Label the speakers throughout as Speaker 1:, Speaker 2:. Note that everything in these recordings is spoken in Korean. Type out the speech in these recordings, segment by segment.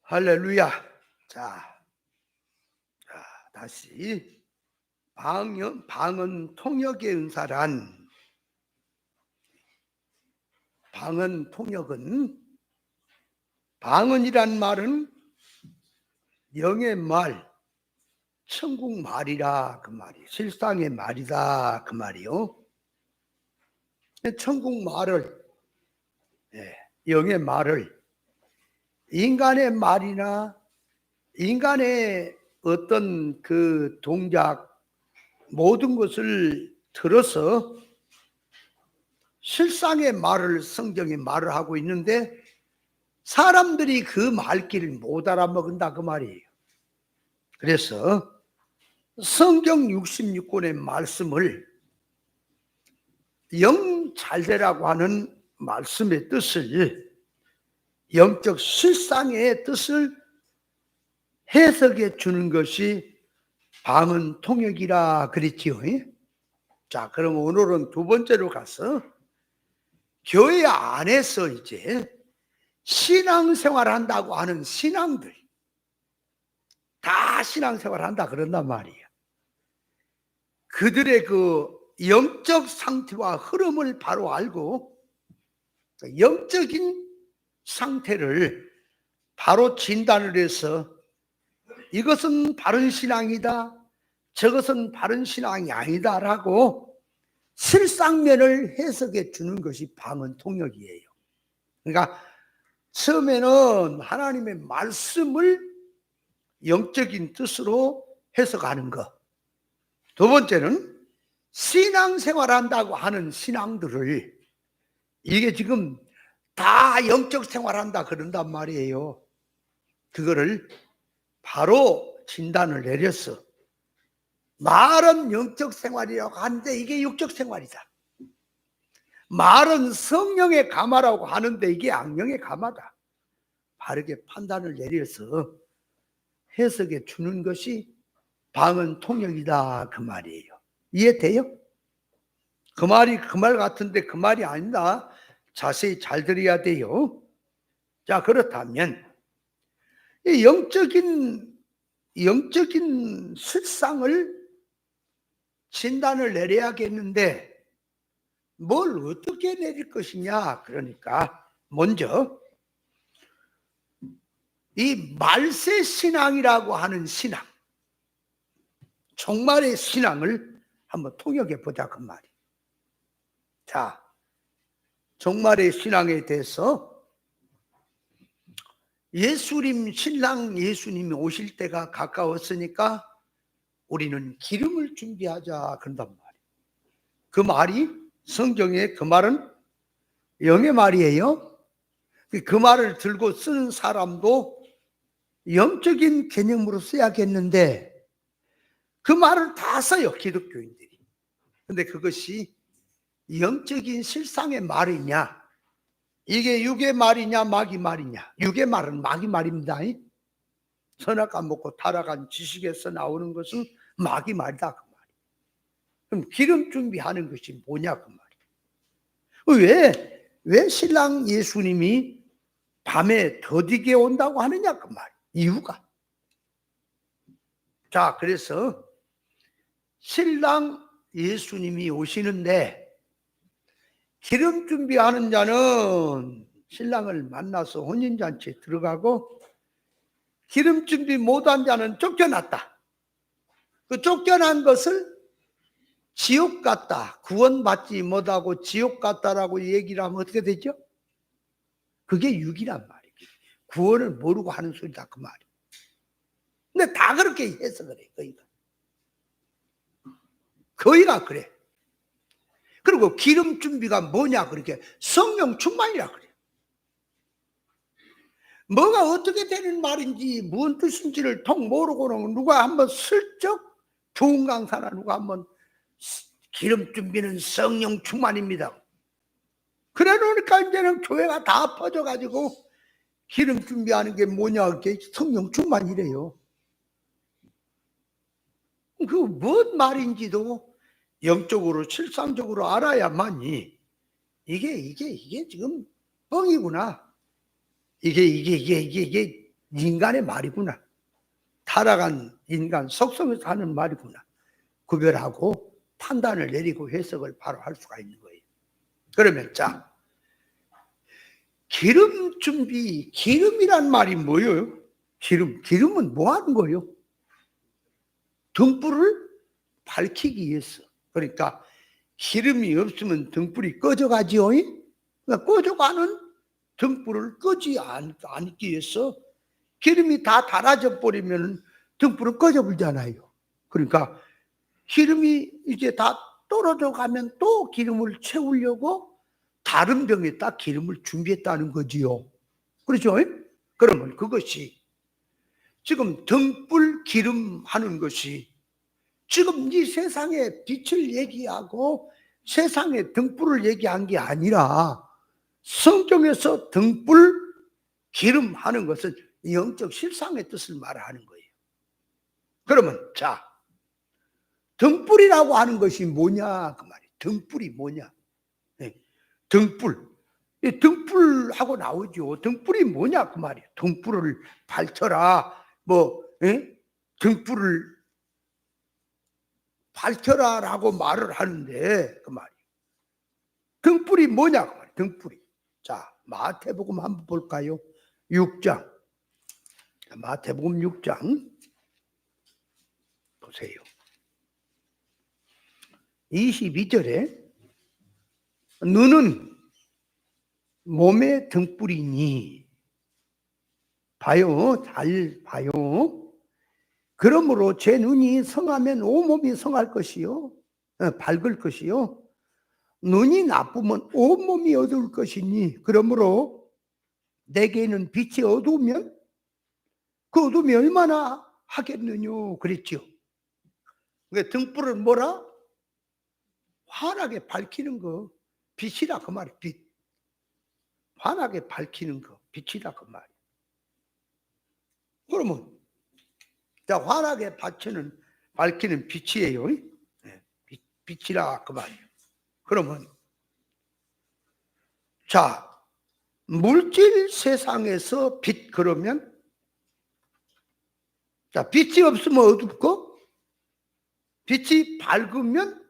Speaker 1: 할렐루야. 자, 다시 방언 통역의 은사란, 방언 통역은, 방언이란 말은 영의 말, 천국 말이라 그 말이에요. 실상의 말이다 그 말이요. 천국 말을, 영의 말을 인간의 말이나 인간의 어떤 그 동작, 모든 것을 들어서 실상의 말을 성경이 말을 하고 있는데 사람들이 그 말귀를 못 알아먹는다 그 말이에요. 그래서 성경 66권의 말씀을 영잘되라고 하는 말씀의 뜻을, 영적 실상의 뜻을 해석해 주는 것이 방언 통역이라 그랬지요. 자, 그럼 오늘은 두 번째로 가서 교회 안에서 이제 신앙생활 한다고 하는 신앙들, 다 신앙생활 한다 그런단 말이에요. 그들의 그 영적 상태와 흐름을 바로 알고 영적인 상태를 바로 진단을 해서 이것은 바른 신앙이다, 저것은 바른 신앙이 아니다라고 실상면을 해석해 주는 것이 방언 통역이에요. 그러니까 처음에는 하나님의 말씀을 영적인 뜻으로 해석하는 것, 두 번째는 신앙생활 한다고 하는 신앙들을, 이게 지금 다 영적 생활한다 그런단 말이에요. 그거를 바로 진단을 내려서 말은 영적 생활이라고 하는데 이게 육적 생활이다, 말은 성령의 감화라고 하는데 이게 악령의 감화다, 바르게 판단을 내려서 해석해 주는 것이 방언 통역이다 그 말이에요. 이해돼요? 그 말이 그 말 같은데 그 말이 아니다. 자세히 잘 들어야 돼요. 자, 그렇다면 이 영적인 실상을 진단을 내려야겠는데 뭘 어떻게 내릴 것이냐. 그러니까 먼저 이 말세 신앙이라고 하는 신앙, 종말의 신앙을 한번 통역해 보자 그 말이에요. 자, 종말의 신앙에 대해서 신랑 예수님이 오실 때가 가까웠으니까 우리는 기름을 준비하자 그런단 말이에요. 그 말이, 성경에 그 말은 영의 말이에요. 그 말을 들고 쓰는 사람도 영적인 개념으로 써야겠는데 그 말을 다 써요, 기독교인들이. 근데 그것이 영적인 실상의 말이냐, 이게 육의 말이냐 마귀 말이냐. 육의 말은 마귀 말입니다. 선악과 먹고 타락한 지식에서 나오는 것은 마귀 말이다 그 말이에요. 그럼 기름 준비하는 것이 뭐냐 그 말이에요. 왜 신랑 예수님이 밤에 더디게 온다고 하느냐 그 말이에요. 이유가, 자, 그래서 신랑 예수님이 오시는데 기름 준비하는 자는 신랑을 만나서 혼인잔치에 들어가고 기름 준비 못한 자는 쫓겨났다. 그 쫓겨난 것을 지옥 갔다, 구원받지 못하고 지옥 갔다라고 얘기를 하면 어떻게 되죠? 그게 육이란 말이에요. 구원을 모르고 하는 소리다 그 말이에요. 근데 다 그렇게 해석을 해, 거의가 그래. 그리고 기름 준비가 뭐냐, 그렇게 성령 충만이라 그래요. 뭐가 어떻게 되는 말인지 무슨 뜻인지를 통 모르고는 누가 한번 슬쩍, 좋은 강사나 누가 한번 기름 준비는 성령 충만입니다 그래 놓으니까 이제는 교회가 다 퍼져가지고 기름 준비하는 게 뭐냐, 그게 성령 충만이래요. 그 뭔 말인지도 영적으로 실상적으로 알아야만이 이게 지금 뻥이구나, 이게 인간의 말이구나. 타락한 인간 속성에서 하는 말이구나. 구별하고 판단을 내리고 해석을 바로 할 수가 있는 거예요. 그러면 자, 기름 준비, 기름이란 말이 뭐예요? 기름은 뭐 하는 거예요? 등불을 밝히기 위해서. 그러니까 기름이 없으면 등불이 꺼져가지요. 그러니까 꺼져가는 등불을 끄지 않기 위해서 기름이 다 닳아져 버리면 등불은 꺼져 버리잖아요. 그러니까 기름이 이제 다 떨어져 가면 또 기름을 채우려고 다른 병에다 기름을 준비했다는 거지요. 그렇죠? 그러면 그것이 지금 등불 기름 하는 것이 지금 이 세상의 빛을 얘기하고 세상의 등불을 얘기한 게 아니라 성경에서 등불 기름 하는 것은 영적 실상의 뜻을 말하는 거예요. 그러면 자, 등불이라고 하는 것이 뭐냐 그 말이에요. 등불이 뭐냐? 등불. 등불하고 나오죠. 등불이 뭐냐 그 말이에요. 등불을 밝혀라. 등불을 밝혀라라고 말을 하는데 그 말이에요. 등불이 뭐냐 그 말이에요. 등불이. 자, 마태복음 한번 볼까요? 6장. 마태복음 6장 보세요. 22절에 너는 몸의 등불이니 봐요. 잘 봐요. 그러므로 제 눈이 성하면 온몸이 성할 것이요 밝을 것이요 눈이 나쁘면 온몸이 어두울 것이니 그러므로 내게는 빛이 어두우면 그 어둠이 얼마나 하겠느냐 그랬죠. 그러니까 등불을 뭐라? 환하게 밝히는 거 빛이라 그 말이에요. 빛. 환하게 밝히는 거 빛이라 그 말이에요. 그러면 자, 환하게 밝히는 빛이에요. 빛이라 그 말이에요. 그러면 자, 물질 세상에서 빛 그러면 자, 빛이 없으면 어둡고 빛이 밝으면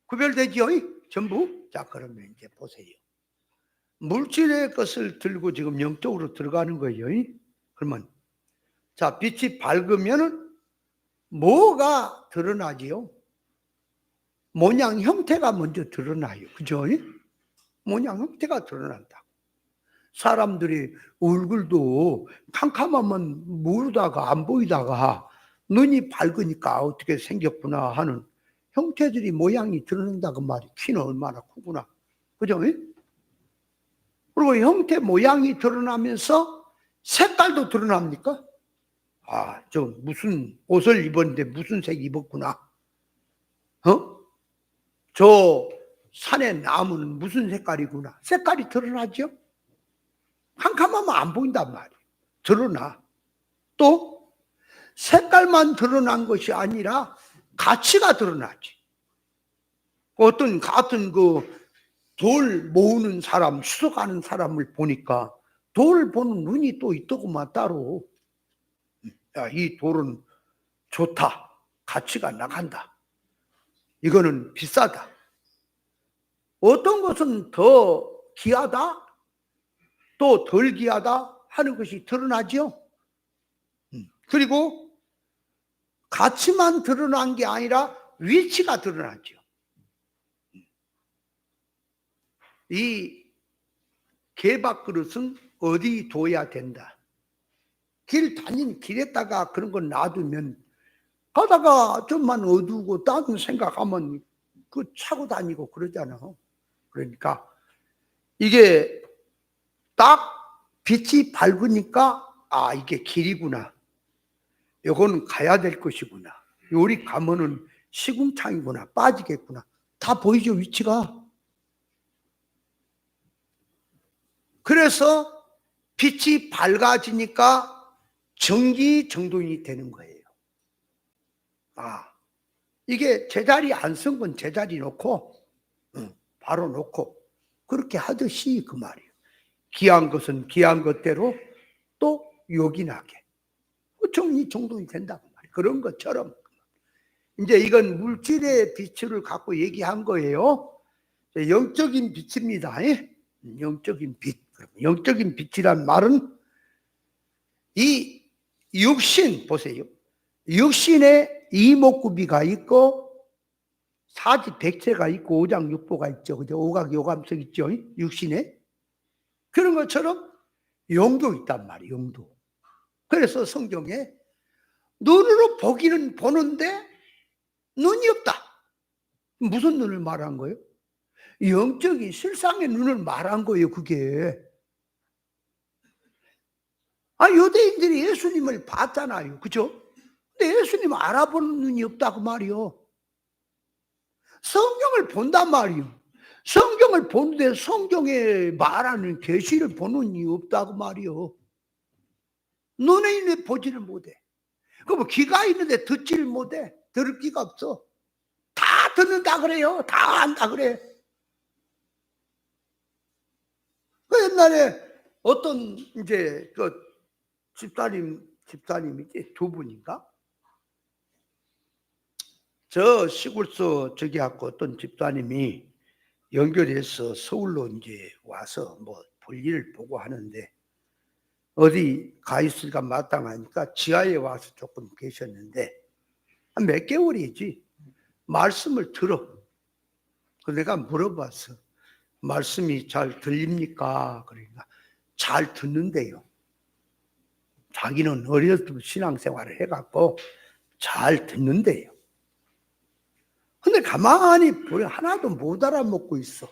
Speaker 1: 구별되지요. 전부. 자, 그러면 이제 보세요. 물질의 것을 들고 지금 영적으로 들어가는 거예요. 그러면 자, 빛이 밝으면 뭐가 드러나지요? 모양 형태가 먼저 드러나요. 그죠? 모양 형태가 드러난다. 사람들이 얼굴도 캄캄하면 모르다가 안 보이다가 눈이 밝으니까 어떻게 생겼구나 하는 형태들이 모양이 드러난다고 말이에요. 키는 얼마나 크구나. 그죠? 그리고 형태 모양이 드러나면서 색깔도 드러납니까? 아, 저 무슨 옷을 입었는데 무슨 색 입었구나. 저 산의 나무는 무슨 색깔이구나. 색깔이 드러나죠? 캄캄하면 안 보인단 말이에요. 드러나. 또 색깔만 드러난 것이 아니라 가치가 드러나지. 어떤 같은 돌 모으는 사람, 수석하는 사람을 보니까 돌을 보는 눈이 또 있더구만 따로. 야, 이 돌은 좋다. 가치가 나간다. 이거는 비싸다. 어떤 것은 더 귀하다, 또 덜 귀하다 하는 것이 드러나죠. 그리고 가치만 드러난 게 아니라 위치가 드러나죠. 이 개밥 그릇은 어디 둬야 된다. 길에다가 그런 거 놔두면 가다가 좀만 어두우고 다른 생각하면 그 차고 다니고 그러잖아. 그러니까 이게 딱 빛이 밝으니까 아, 이게 길이구나. 요거는 가야 될 것이구나. 요리 가면은 시궁창이구나. 빠지겠구나. 다 보이죠, 위치가. 그래서 빛이 밝아지니까 정기정돈이 되는 거예요. 아, 이게 제자리 안 쓴 건 제자리 놓고 바로 놓고 그렇게 하듯이 그 말이에요. 귀한 것은 귀한 것대로 또 요긴하게 정리정돈이 된다고 말이에요. 그런 것처럼 이제 이건 물질의 빛을 갖고 얘기한 거예요. 영적인 빛입니다. 영적인 빛. 영적인 빛이란 말은 이 육신 보세요. 육신에 이목구비가 있고 사지백체가 있고 오장육부가 있죠. 그죠? 오각오감석 있죠. 육신에. 그런 것처럼 영도 있단 말이에요. 영도. 그래서 성경에 눈으로 보기는 보는데 눈이 없다. 무슨 눈을 말한 거예요? 영적인 실상의 눈을 말한 거예요. 그게. 유대인들이 예수님을 봤잖아요. 그죠? 근데 예수님 알아보는 눈이 없다고 말이요. 성경을 본단 말이요. 성경을 보는데 성경에 말하는 계시를 보는 이유 없다고 말이요. 눈에 있는데 보지를 못해. 그럼 귀가 있는데 듣지를 못해. 들을 귀가 없어. 다 듣는다 그래요. 다 안다 그래. 그 옛날에 어떤 이제 그 집사님이지 두 분인가? 저 시골서 저기 갖고 어떤 집사님이 연결해서 서울로 이제 와서 뭐 볼일을 보고 하는데 어디 가 있을까 마땅하니까 지하에 와서 조금 계셨는데 한 몇 개월이지 말씀을 들어. 그 내가 물어봤어. 말씀이 잘 들립니까? 그러니까 잘 듣는데요. 자기는 어렸을 때 신앙생활을 해갖고 잘 듣는데요. 근데 가만히 보려 하나도 못 알아먹고 있어.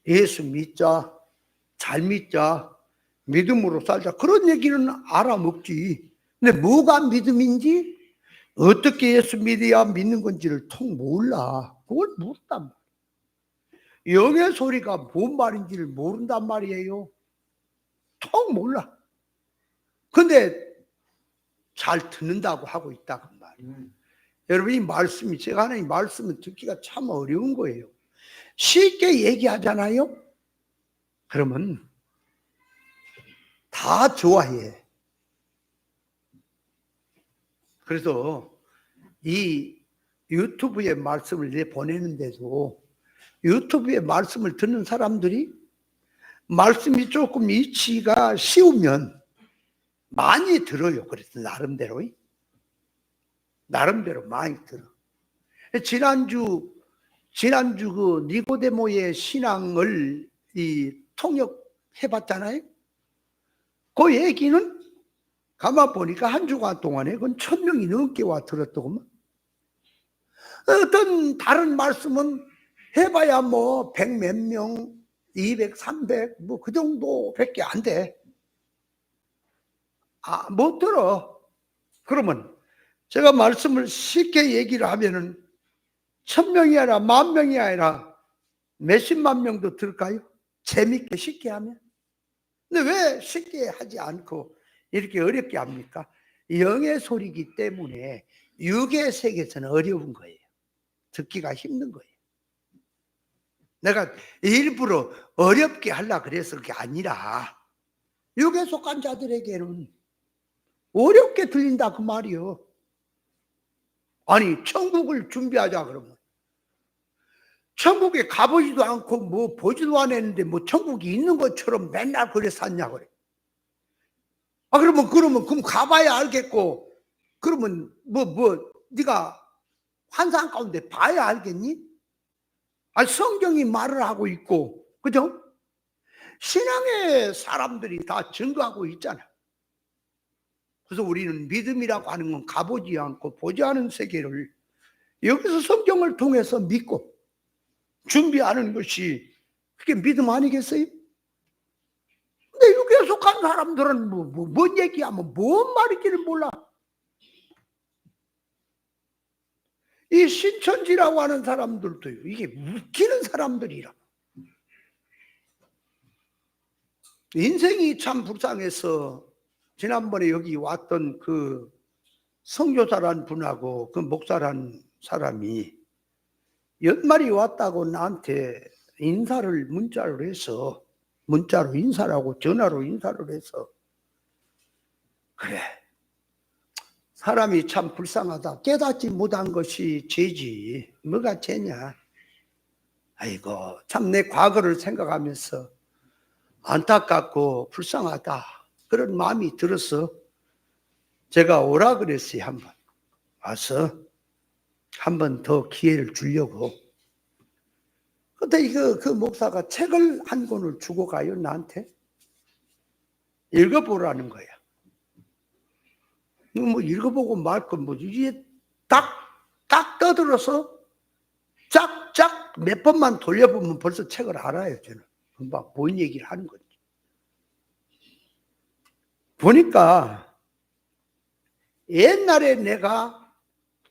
Speaker 1: 예수 믿자, 잘 믿자, 믿음으로 살자. 그런 얘기는 알아먹지. 근데 뭐가 믿음인지 어떻게 예수 믿어야 믿는 건지를 통 몰라. 그걸 모른단 말이에요. 영의 소리가 뭔 말인지를 모른단 말이에요. 통 몰라. 근데 잘 듣는다고 하고 있다고 말이에요. 여러분 이 말씀이 제가 하는 이 말씀을 듣기가 참 어려운 거예요. 쉽게 얘기하잖아요. 그러면 다 좋아해. 그래서 이 유튜브에 말씀을 내보내는데도 유튜브에 말씀을 듣는 사람들이 말씀이 조금 이치가 쉬우면 많이 들어요. 그래서 나름대로 많이 들어. 지난주 그 니고데모의 신앙을 통역해 봤잖아요. 그 얘기는 가만 보니까 한 주간 동안에 그건 1000명이 넘게 와 들었더구만. 어떤 다른 말씀은 해봐야 뭐 100 몇 명, 200, 300 뭐 그 정도밖에 안 돼. 못 들어. 그러면 제가 말씀을 쉽게 얘기를 하면은 1000명이 아니라 10,000명이 아니라 몇십만 명도 들을까요? 재밌게 쉽게 하면. 근데 왜 쉽게 하지 않고 이렇게 어렵게 합니까? 영의 소리이기 때문에 육의 세계에서는 어려운 거예요. 듣기가 힘든 거예요. 내가 일부러 어렵게 하려고 그래서 그게 아니라 육에 속한 자들에게는 어렵게 들린다 그 말이요. 아니 천국을 준비하자 그러면 천국에 가보지도 않고 뭐 보지도 않았는데 뭐 천국이 있는 것처럼 맨날 그래 샀냐 그래. 그럼 가봐야 알겠고 그러면 네가 환상 가운데 봐야 알겠니? 성경이 말을 하고 있고 그죠? 신앙의 사람들이 다 증거하고 있잖아. 그래서 우리는 믿음이라고 하는 건 가보지 않고 보지 않은 세계를 여기서 성경을 통해서 믿고 준비하는 것이 그게 믿음 아니겠어요? 근데 여기에 속한 사람들은 뭔 얘기하면 뭔 말인지를 몰라. 이 신천지라고 하는 사람들도요. 이게 웃기는 사람들이라. 인생이 참 불쌍해서 지난번에 여기 왔던 그 선교사란 분하고 그 목사란 사람이 연말이 왔다고 나한테 문자로 인사를 하고 전화로 인사를 해서 그래, 사람이 참 불쌍하다. 깨닫지 못한 것이 죄지. 뭐가 죄냐. 아이고, 참 내 과거를 생각하면서 안타깝고 불쌍하다. 그런 마음이 들어서 제가 오라 그랬어요. 한번 와서 한 번 더 기회를 주려고. 근데 그 목사가 책을 한 권을 주고 가요, 나한테. 읽어보라는 거야. 뭐 읽어보고 말 건 뭐, 이게 딱 떠들어서 쫙쫙 몇 번만 돌려보면 벌써 책을 알아요, 저는. 금방 뭔 얘기를 하는 건지. 보니까 옛날에 내가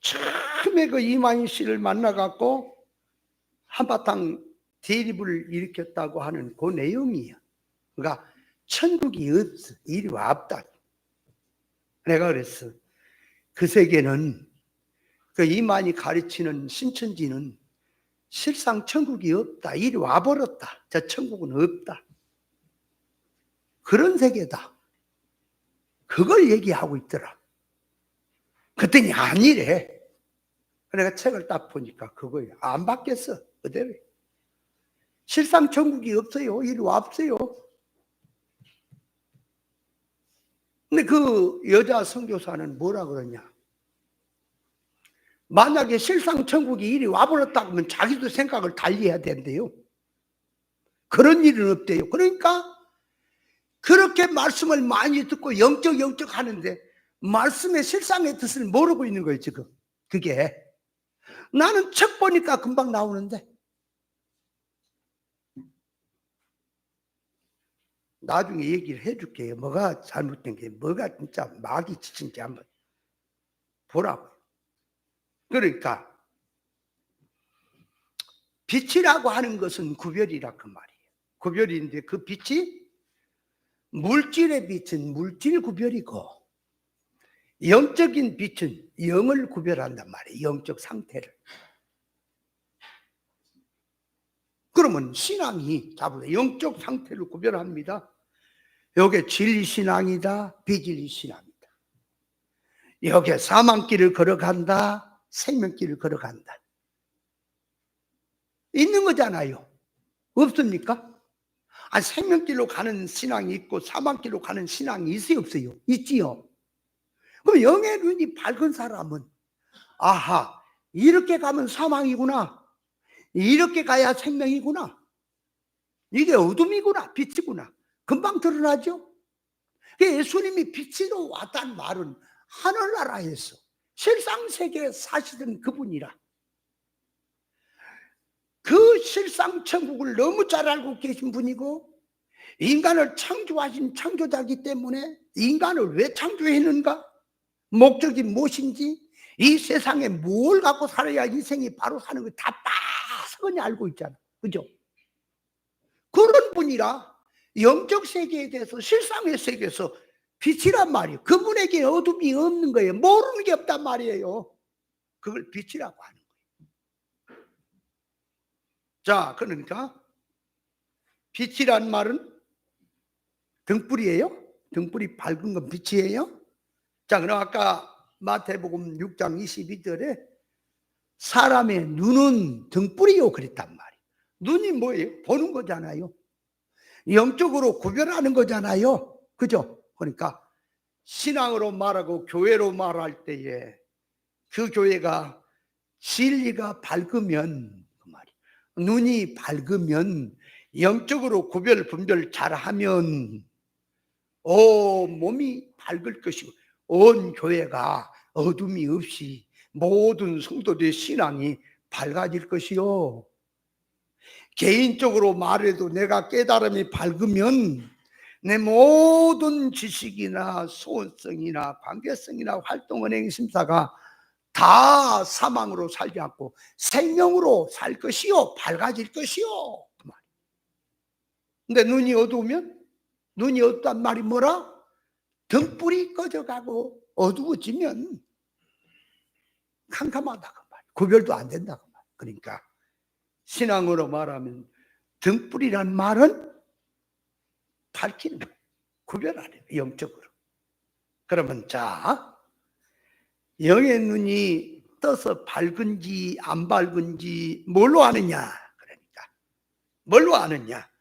Speaker 1: 처음에 그 이만희 씨를 만나갖고 한바탕 대립을 일으켰다고 하는 그 내용이야. 그러니까 천국이 없어. 이리 없다. 내가 그랬어. 그 세계는 그 이만희 가르치는 신천지는 실상 천국이 없다. 이리 와버렸다. 저 천국은 없다. 그런 세계다. 그걸 얘기하고 있더라. 그랬더니 아니래. 내가 책을 딱 보니까 그거예요. 안 바뀌었어. 그대로. 실상 천국이 없어요. 이리 없어요. 근데 그 여자 선교사는 뭐라 그러냐. 만약에 실상 천국이 이리 와버렸다 그러면 자기도 생각을 달리 해야 된대요. 그런 일은 없대요. 그러니까 그렇게 말씀을 많이 듣고 영적 하는데 말씀의 실상의 뜻을 모르고 있는 거예요, 지금. 그게. 나는 책 보니까 금방 나오는데. 나중에 얘기를 해줄게요. 뭐가 잘못된 게, 뭐가 진짜 막이 지친지 한번 보라고요. 그러니까 빛이라고 하는 것은 구별이라 그 말이에요. 구별인데 그 빛이 물질의 빛은 물질 구별이고 영적인 빛은 영을 구별한단 말이에요. 영적 상태를. 그러면 신앙이 영적 상태를 구별합니다. 여기에 진리신앙이다, 비진리신앙이다. 여기에 사망길을 걸어간다, 생명길을 걸어간다. 있는 거잖아요. 없습니까? 생명길로 가는 신앙이 있고 사망길로 가는 신앙이 있어요, 없어요? 있지요. 그럼 영의 눈이 밝은 사람은 아하, 이렇게 가면 사망이구나, 이렇게 가야 생명이구나, 이게 어둠이구나, 빛이구나, 금방 드러나죠. 예수님이 빛으로 왔다는 말은 하늘나라에서 실상 세계에 사시던 그분이라. 그 실상 천국을 너무 잘 알고 계신 분이고 인간을 창조하신 창조자이기 때문에 인간을 왜 창조했는가, 목적이 무엇인지, 이 세상에 뭘 갖고 살아야 인생이 바로 사는 걸 다 빠삭하니 알고 있잖아. 그죠? 그런 분이라 영적 세계에 대해서 실상의 세계에서 빛이란 말이에요. 그분에게 어둠이 없는 거예요. 모르는 게 없단 말이에요. 그걸 빛이라고 하는 거예요. 자, 그러니까 빛이란 말은 등불이에요? 등불이 밝은 건 빛이에요? 자, 그럼 아까 마태복음 6장 22절에 사람의 눈은 등불이요 그랬단 말이에요. 눈이 뭐예요? 보는 거잖아요. 영적으로 구별하는 거잖아요. 그죠? 그러니까 신앙으로 말하고 교회로 말할 때에 그 교회가 진리가 밝으면, 그 말이에요. 눈이 밝으면, 영적으로 구별 분별 잘하면 온 몸이 밝을 것이고 온 교회가 어둠이 없이 모든 성도들의 신앙이 밝아질 것이요. 개인적으로 말해도 내가 깨달음이 밝으면 내 모든 지식이나 소원성이나 관계성이나 활동 은행 심사가 다 사망으로 살지 않고 생명으로 살 것이요, 밝아질 것이요. 그 말. 근데 눈이 어두우면, 눈이 어둡단 말이 뭐라? 등불이 꺼져가고 어두워지면 캄캄하다고 말, 구별도 안 된다고 말. 그러니까 신앙으로 말하면 등불이란 말은 밝히는 거예요. 구별하래요, 영적으로. 그러면 자, 영의 눈이 떠서 밝은지 안 밝은지 뭘로 아느냐? 그러니까 뭘로 아느냐?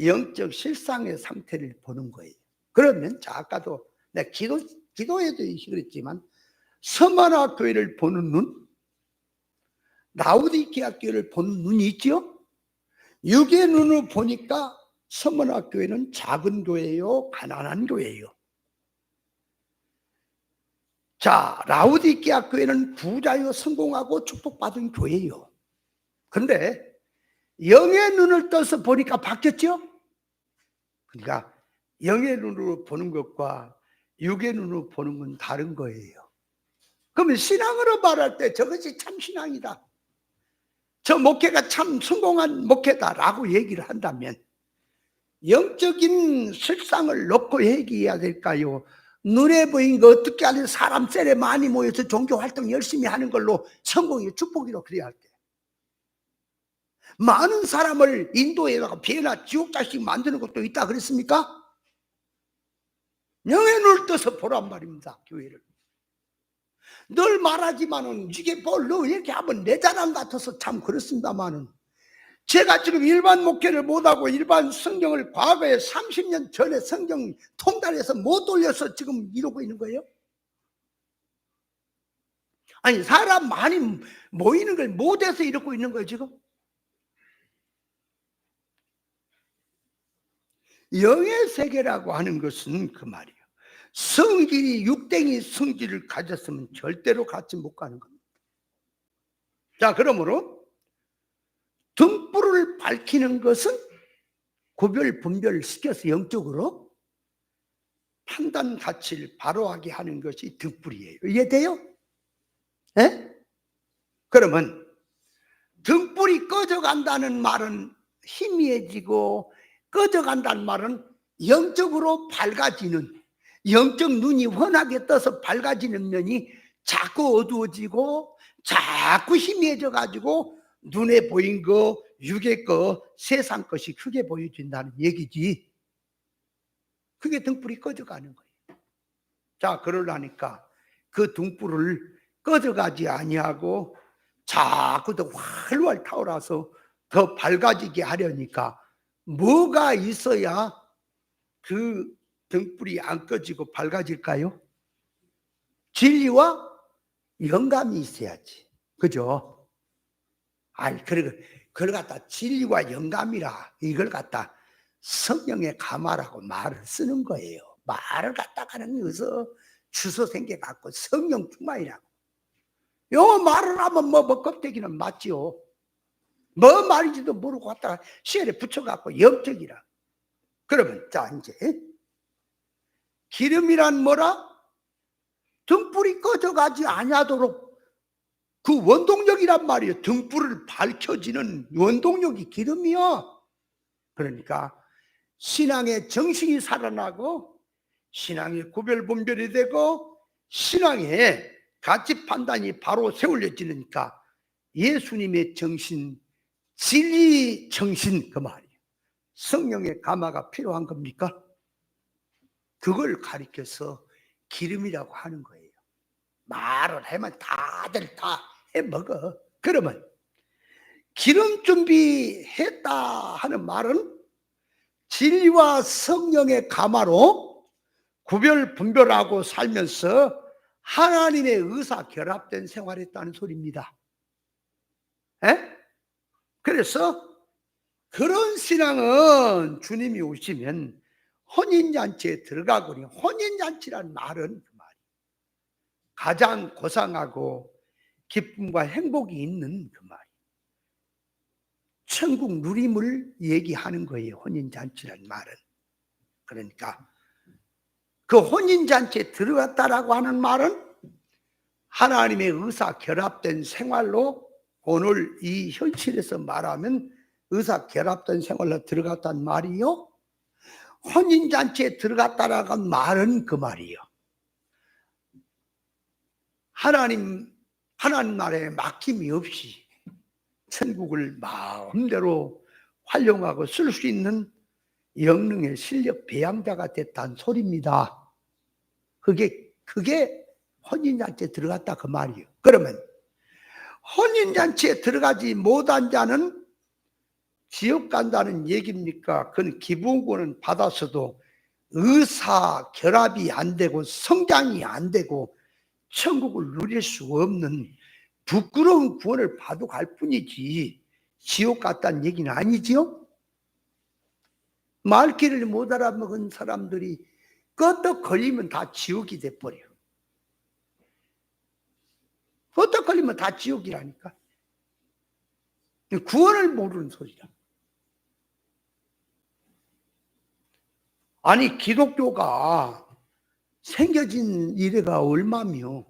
Speaker 1: 영적 실상의 상태를 보는 거예요. 그러면 자, 아까도 내가 기도에도 그랬지만 서머나 교회를 보는 눈, 라우디게아 교회를 보는 눈이 있죠. 육의 눈으로 보니까 서머나 교회는 작은 교회예요, 가난한 교회예요. 자, 라우디게아 교회는 부자요, 성공하고 축복받은 교회예요. 그런데 영의 눈을 떠서 보니까 바뀌었죠. 그러니까 영의 눈으로 보는 것과 육의 눈으로 보는 건 다른 거예요. 그러면 신앙으로 말할 때 저것이 참 신앙이다, 저 목회가 참 성공한 목회다라고 얘기를 한다면 영적인 실상을 놓고 얘기해야 될까요? 눈에 보인 거 어떻게 하든 사람 셀에 많이 모여서 종교활동 열심히 하는 걸로 성공이 축복이라고 그래야 할게. 많은 사람을 인도에다가 비에나 지옥자식 만드는 것도 있다 그랬습니까? 영의 눈을 떠서 보란 말입니다. 교회를 늘 말하지만은 이게 너 이렇게 하면 내 자랑 같아서 참 그렇습니다만은, 제가 지금 일반 목회를 못하고 일반 성경을 과거에 30년 전에 성경 통달해서 못 돌려서 지금 이러고 있는 거예요? 아니, 사람 많이 모이는 걸 못해서 이러고 있는 거예요 지금? 영의 세계라고 하는 것은 그 말이에요. 성질이 육댕이 성질을 가졌으면 절대로 같이 못 가는 겁니다. 자, 그러므로 등불을 밝히는 것은 구별 분별을 시켜서 영적으로 판단 가치를 바로하게 하는 것이 등불이에요. 이해돼요? 예? 그러면 등불이 꺼져간다는 말은 희미해지고, 꺼져간다는 말은 영적으로 밝아지는, 영적 눈이 환하게 떠서 밝아지는 면이 자꾸 어두워지고 자꾸 희미해져 가지고 눈에 보인 거, 육의 거, 세상 것이 크게 보여진다는 얘기지. 그게 등불이 꺼져가는 거예요. 자, 그러려니까 그 등불을 꺼져가지 아니하고 자꾸 더 활활 타오라서 더 밝아지게 하려니까 뭐가 있어야 그 등불이 안 꺼지고 밝아질까요? 진리와 영감이 있어야지. 그죠? 아니, 그걸 갖다 진리와 영감이라 이걸 갖다 성령의 감화라고 말을 쓰는 거예요. 말을 갖다가는 여기서 주소 생겨갖고 성령 충만이라고. 요 말을 하면 뭐 껍데기는 맞지요. 뭐 말인지도 모르고 갖다가 시간에 붙여갖고 영적이라. 그러면 자, 이제 기름이란 뭐라? 등불이 꺼져가지 아니하도록 그 원동력이란 말이에요. 등불을 밝혀지는 원동력이 기름이야. 그러니까 신앙의 정신이 살아나고 신앙의 구별 분별이 되고 신앙의 가치 판단이 바로 세울려지니까 예수님의 정신, 진리 정신, 그 말이에요. 성령의 감화가 필요한 겁니까? 그걸 가리켜서 기름이라고 하는 거예요. 말을 하면 다들 다 해먹어. 그러면 기름 준비했다 하는 말은 진리와 성령의 감화로 구별 분별하고 살면서 하나님의 의사 결합된 생활했다는 소리입니다. 에? 그래서 그런 신앙은 주님이 오시면 혼인잔치에 들어가거니, 혼인잔치란 말은 그 말이에요. 가장 고상하고 기쁨과 행복이 있는 그 말이에요. 천국 누림을 얘기하는 거예요. 혼인잔치란 말은. 그러니까 그 혼인잔치에 들어갔다라고 하는 말은 하나님의 의사 결합된 생활로, 오늘 이 현실에서 말하면 의사 결합된 생활로 들어갔단 말이요. 혼인잔치에 들어갔다라고 하는 말은 그 말이요. 하나님 말에 막힘이 없이 천국을 마음대로 활용하고 쓸 수 있는 영능의 실력 배양자가 됐다는 소리입니다. 그게 그게 혼인잔치에 들어갔다 그 말이에요. 그러면 혼인잔치에 들어가지 못한 자는 지옥 간다는 얘기입니까? 그건 기본권은 받았어도 의사 결합이 안 되고 성장이 안 되고 천국을 누릴 수 없는 부끄러운 구원을 받고 갈 뿐이지 지옥 갔다는 얘기는 아니지요? 말귀를 못 알아먹은 사람들이 끄떡 걸리면 다 지옥이 돼버려. 끄떡 걸리면 다 지옥이라니까. 구원을 모르는 소리야. 아니 기독교가 생겨진 이래가 얼마며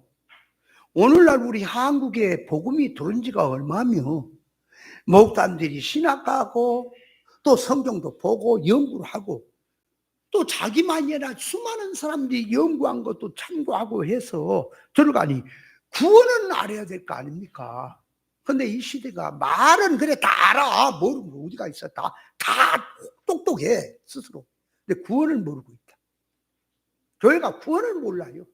Speaker 1: 오늘날 우리 한국에 복음이 들어온 지가 얼마며 목사님들이 신학하고 또 성경도 보고 연구를 하고 또 자기만이 아니라 수많은 사람들이 연구한 것도 참고하고 해서 들어가니 구원은 알아야 될 거 아닙니까? 근데 이 시대가 말은 그래 다 알아. 모르는 거 어디가 있어. 다 똑똑해 스스로. 근데 구원을 모르고 있다. 교회가 구원을 몰라요.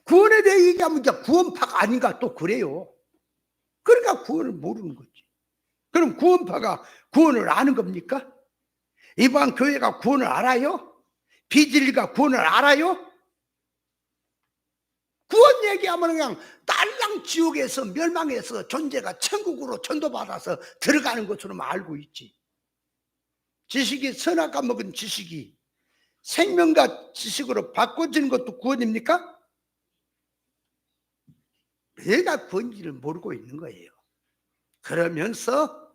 Speaker 1: 구원에 대해 얘기하면 이제 구원파가 아닌가 또 그래요. 그러니까 구원을 모르는 거지. 그럼 구원파가 구원을 아는 겁니까? 이방 교회가 구원을 알아요? 비진리가 구원을 알아요? 구원 얘기하면 그냥 딸랑 지옥에서 멸망해서 존재가 천국으로 전도받아서 들어가는 것처럼 알고 있지. 지식이 선악과 먹은 지식이 생명과 지식으로 바꿔지는 것도 구원입니까? 내가 구원지를 모르고 있는 거예요. 그러면서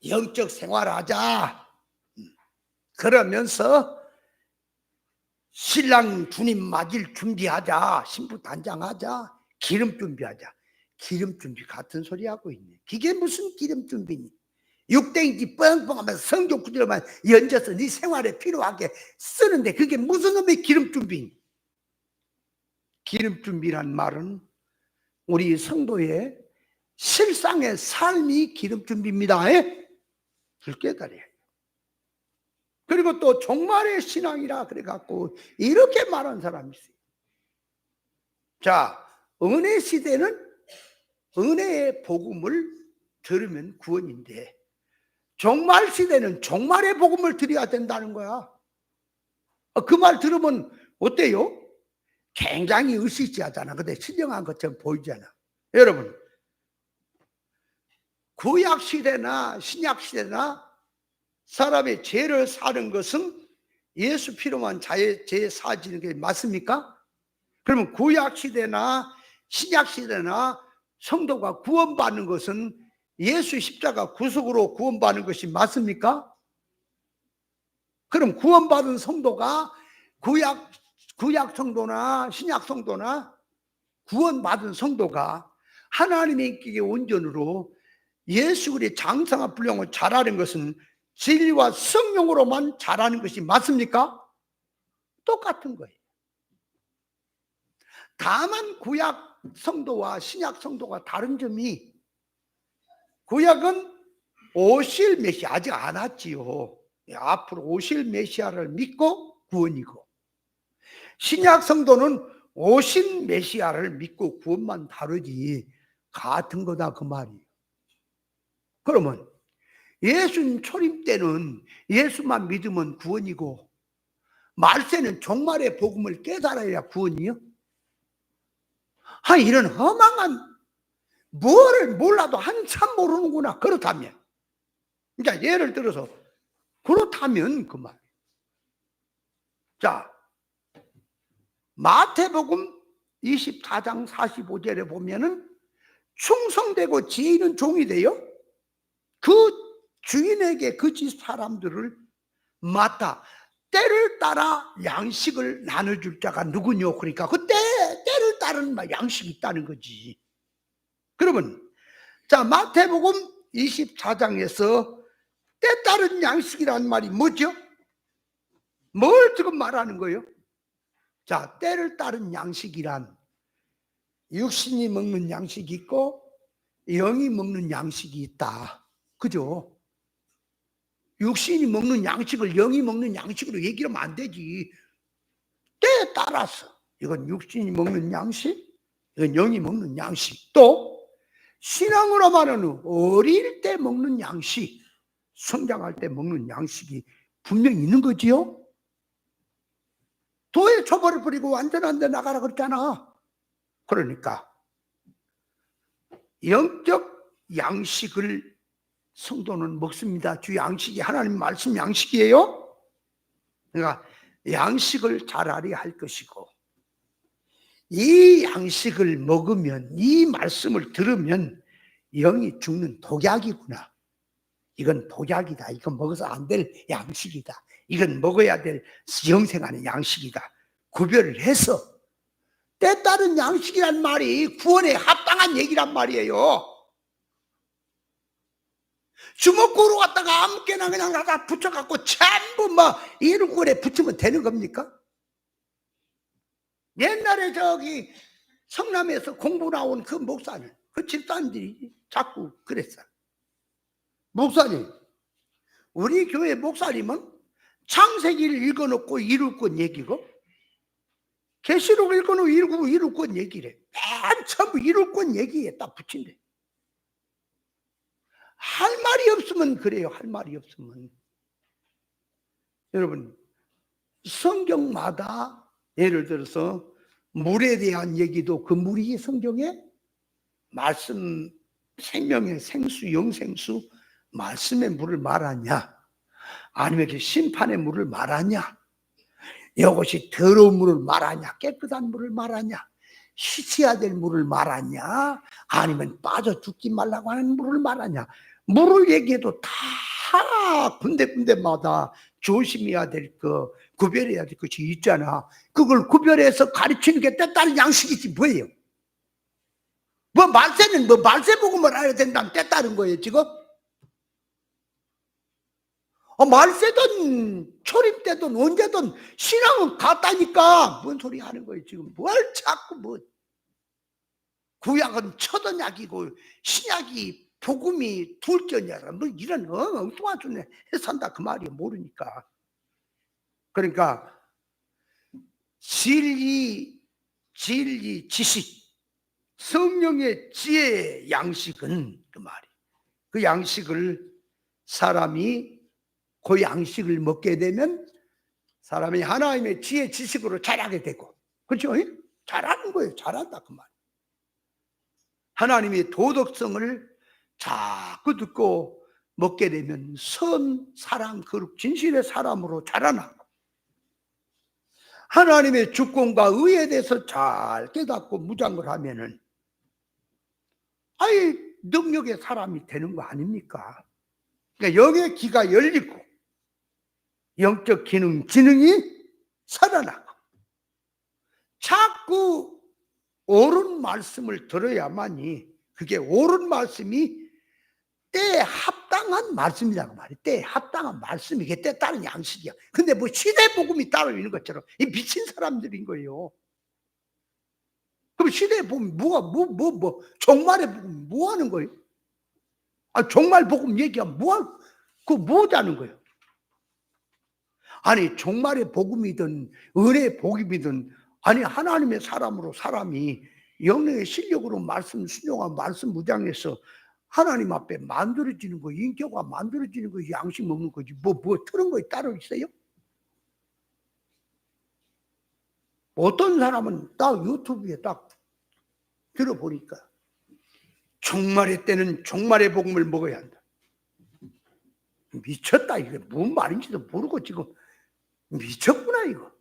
Speaker 1: 영적 생활하자. 그러면서 신랑 주님 맞을 준비하자. 신부 단장하자. 기름 준비하자. 기름 준비 같은 소리 하고 있네. 그게 무슨 기름 준비니? 육땡이지 뻥뻥하면서 성경 구절만 얹어서 네 생활에 필요하게 쓰는데 그게 무슨 놈의 기름 준비니? 기름 준비란 말은 우리 성도의 실상의 삶이 기름 준비입니다. 그걸 깨달아야 해요. 그리고 또 종말의 신앙이라 그래갖고 이렇게 말하는 사람이 있어요. 자, 은혜 시대는 은혜의 복음을 들으면 구원인데 종말 시대는 종말의 복음을 드려야 된다는 거야. 그 말 들으면 어때요? 굉장히 으시시하잖아. 근데 신령한 것처럼 보이잖아. 여러분, 구약 시대나 신약 시대나 사람의 죄를 사는 것은 예수 피로만 죄 사지는 게 맞습니까? 그러면 구약 시대나 신약 시대나 성도가 구원받는 것은 예수 십자가 구속으로 구원받는 것이 맞습니까? 그럼 구원받은 성도가 구약 성도나 신약 성도나 구원받은 성도가 하나님의 온전으로 예수 그리스도의 장성한 분량을 잘하는 것은 진리와 성령으로만 잘하는 것이 맞습니까? 똑같은 거예요. 다만 구약 성도와 신약 성도가 다른 점이 구약은 오실 메시아 아직 안 왔지요. 앞으로 오실 메시아를 믿고 구원이고 신약 성도는 오신 메시아를 믿고 구원만 다르지 같은 거다 그 말이에요. 그러면 예수님 초림 때는 예수만 믿으면 구원이고 말세는 종말의 복음을 깨달아야 구원이요? 이런 허망한 뭐를 몰라도 한참 모르는구나. 그렇다면 그러니까 예를 들어서 그렇다면 그 말. 자, 마태복음 24장 45절에 보면은 충성되고 지혜 있는 종이 되어 그 주인에게 그 집 사람들을 맡아 때를 따라 양식을 나눠줄 자가 누구뇨? 그러니까 그 때를 따른 양식이 있다는 거지. 그러면 자, 마태복음 24장에서 때 따른 양식이라는 말이 뭐죠? 뭘 지금 말하는 거예요? 자, 때를 따른 양식이란 육신이 먹는 양식이 있고 영이 먹는 양식이 있다. 그죠? 육신이 먹는 양식을 영이 먹는 양식으로 얘기하면 안 되지. 때에 따라서 이건 육신이 먹는 양식, 이건 영이 먹는 양식. 또 신앙으로 말하는 어릴 때 먹는 양식, 성장할 때 먹는 양식이 분명히 있는 거지요. 도에 초벌을 버리고 완전한 데 나가라 그랬잖아. 그러니까 영적 양식을 성도는 먹습니다. 주 양식이 하나님 말씀 양식이에요. 그러니까 양식을 잘 알아야 할 것이고, 이 양식을 먹으면, 이 말씀을 들으면 영이 죽는 독약이구나. 이건 독약이다. 이건 먹어서 안 될 양식이다. 이건 먹어야 될 영생하는 양식이다. 구별을 해서, 때따른 양식이란 말이 구원에 합당한 얘기란 말이에요. 주먹구로 갖다가 아무개나 그냥 갖다 붙여갖고 전부 이루골에 붙이면 되는 겁니까? 옛날에 저기 성남에서 공부 나온 그 목사님, 그 집사님들이 자꾸 그랬어요. 목사님, 우리 교회 목사님은 창세기를 읽어놓고 이룰권 얘기고, 계시록 읽어놓고 이룰권 얘기래. 맨 처음 이룰권 얘기에 딱 붙인대. 할 말이 없으면 그래요. 할 말이 없으면. 여러분, 성경마다 예를 들어서 물에 대한 얘기도 그 물이 성경에 말씀, 생명의 생수, 영생수, 말씀의 물을 말하냐, 아니면 이렇게 심판의 물을 말하냐, 이것이 더러운 물을 말하냐, 깨끗한 물을 말하냐, 씻어야 될 물을 말하냐, 아니면 빠져 죽지 말라고 하는 물을 말하냐. 물을 얘기해도 다 군데군데마다 조심해야 될 거, 구별해야 될 것이 있잖아. 그걸 구별해서 가르치는 게 때따른 양식이지 뭐예요? 말세는 말세복음을 알아야 된다면 때따른 거예요 지금? 말세든 초림 때든 언제든 신앙은 같다니까. 뭔 소리 하는 거예요 지금? 뭘 자꾸 구약은 첫언약이고 신약이 복음이 둘째냐라 이런 엉뚱한 소리 해산다 그 말이에요. 모르니까. 그러니까 진리 지식, 성령의 지혜의 양식은 그 말이, 그 양식을 사람이 그 양식을 먹게 되면 사람이 하나님의 지혜 지식으로 자라게 되고, 그렇죠? 잘하는 거예요. 잘한다 그 말. 하나님의 도덕성을 자꾸 듣고 먹게 되면 선, 사랑, 거룩, 진실의 사람으로 자라나고, 하나님의 주권과 의에 대해서 잘 깨닫고 무장을 하면은 아예 능력의 사람이 되는 거 아닙니까? 그러니까 영의 귀가 열리고 영적 기능, 지능이 살아나고, 자꾸 옳은 말씀을 들어야만이 그게 옳은 말씀이 때에 합당한 말씀이라고 말이에요. 때에 합당한 말씀이 이게 때에 따른 양식이야. 근데 시대 복음이 따로 있는 것처럼 이 미친 사람들인 거예요. 그럼 시대 복음 종말의 복음 뭐 하는 거예요? 종말 복음 얘기하면 뭐하자는 거예요? 아니 종말의 복음이든 은혜의 복음이든, 아니 하나님의 사람으로 사람이 영의 실력으로 말씀 순종한 말씀 무장해서 하나님 앞에 만들어지는 거, 인격화 만들어지는 거, 양식 먹는 거지 틀은 거에 따로 있어요? 어떤 사람은 딱 유튜브에 딱 들어보니까 종말의 때는 종말의 복음을 먹어야 한다. 미쳤다. 이게 뭔 말인지도 모르고 지금 미쳤구나 이거.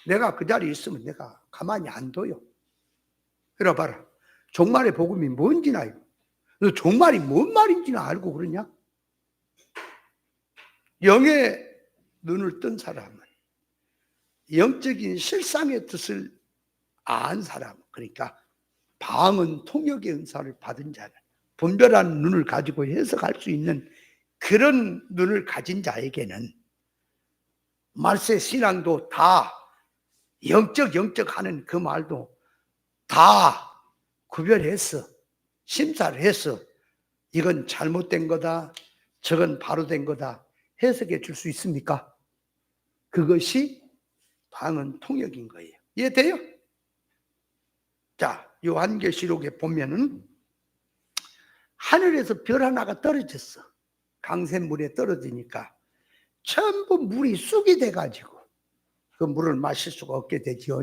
Speaker 1: 내가 그 자리에 있으면 내가 가만히 안 둬요. 그래 봐라. 종말의 복음이 뭔지나 알고, 너 종말이 뭔 말인지나 알고 그러냐? 영의 눈을 뜬 사람은, 영적인 실상의 뜻을 안 사람, 그러니까 방언 통역의 은사를 받은 자는, 분별한 눈을 가지고 해석할 수 있는 그런 눈을 가진 자에게는 말세 신앙도 다 영적 하는 그 말도 다 구별해서 심사를 해서 이건 잘못된 거다, 저건 바로 된 거다 해석해 줄 수 있습니까? 그것이 방언 통역인 거예요. 이해돼요? 자, 요한계시록에 보면은 하늘에서 별 하나가 떨어졌어. 강샘물에 떨어지니까 전부 물이 쑥이 돼가지고 그 물을 마실 수가 없게 되죠.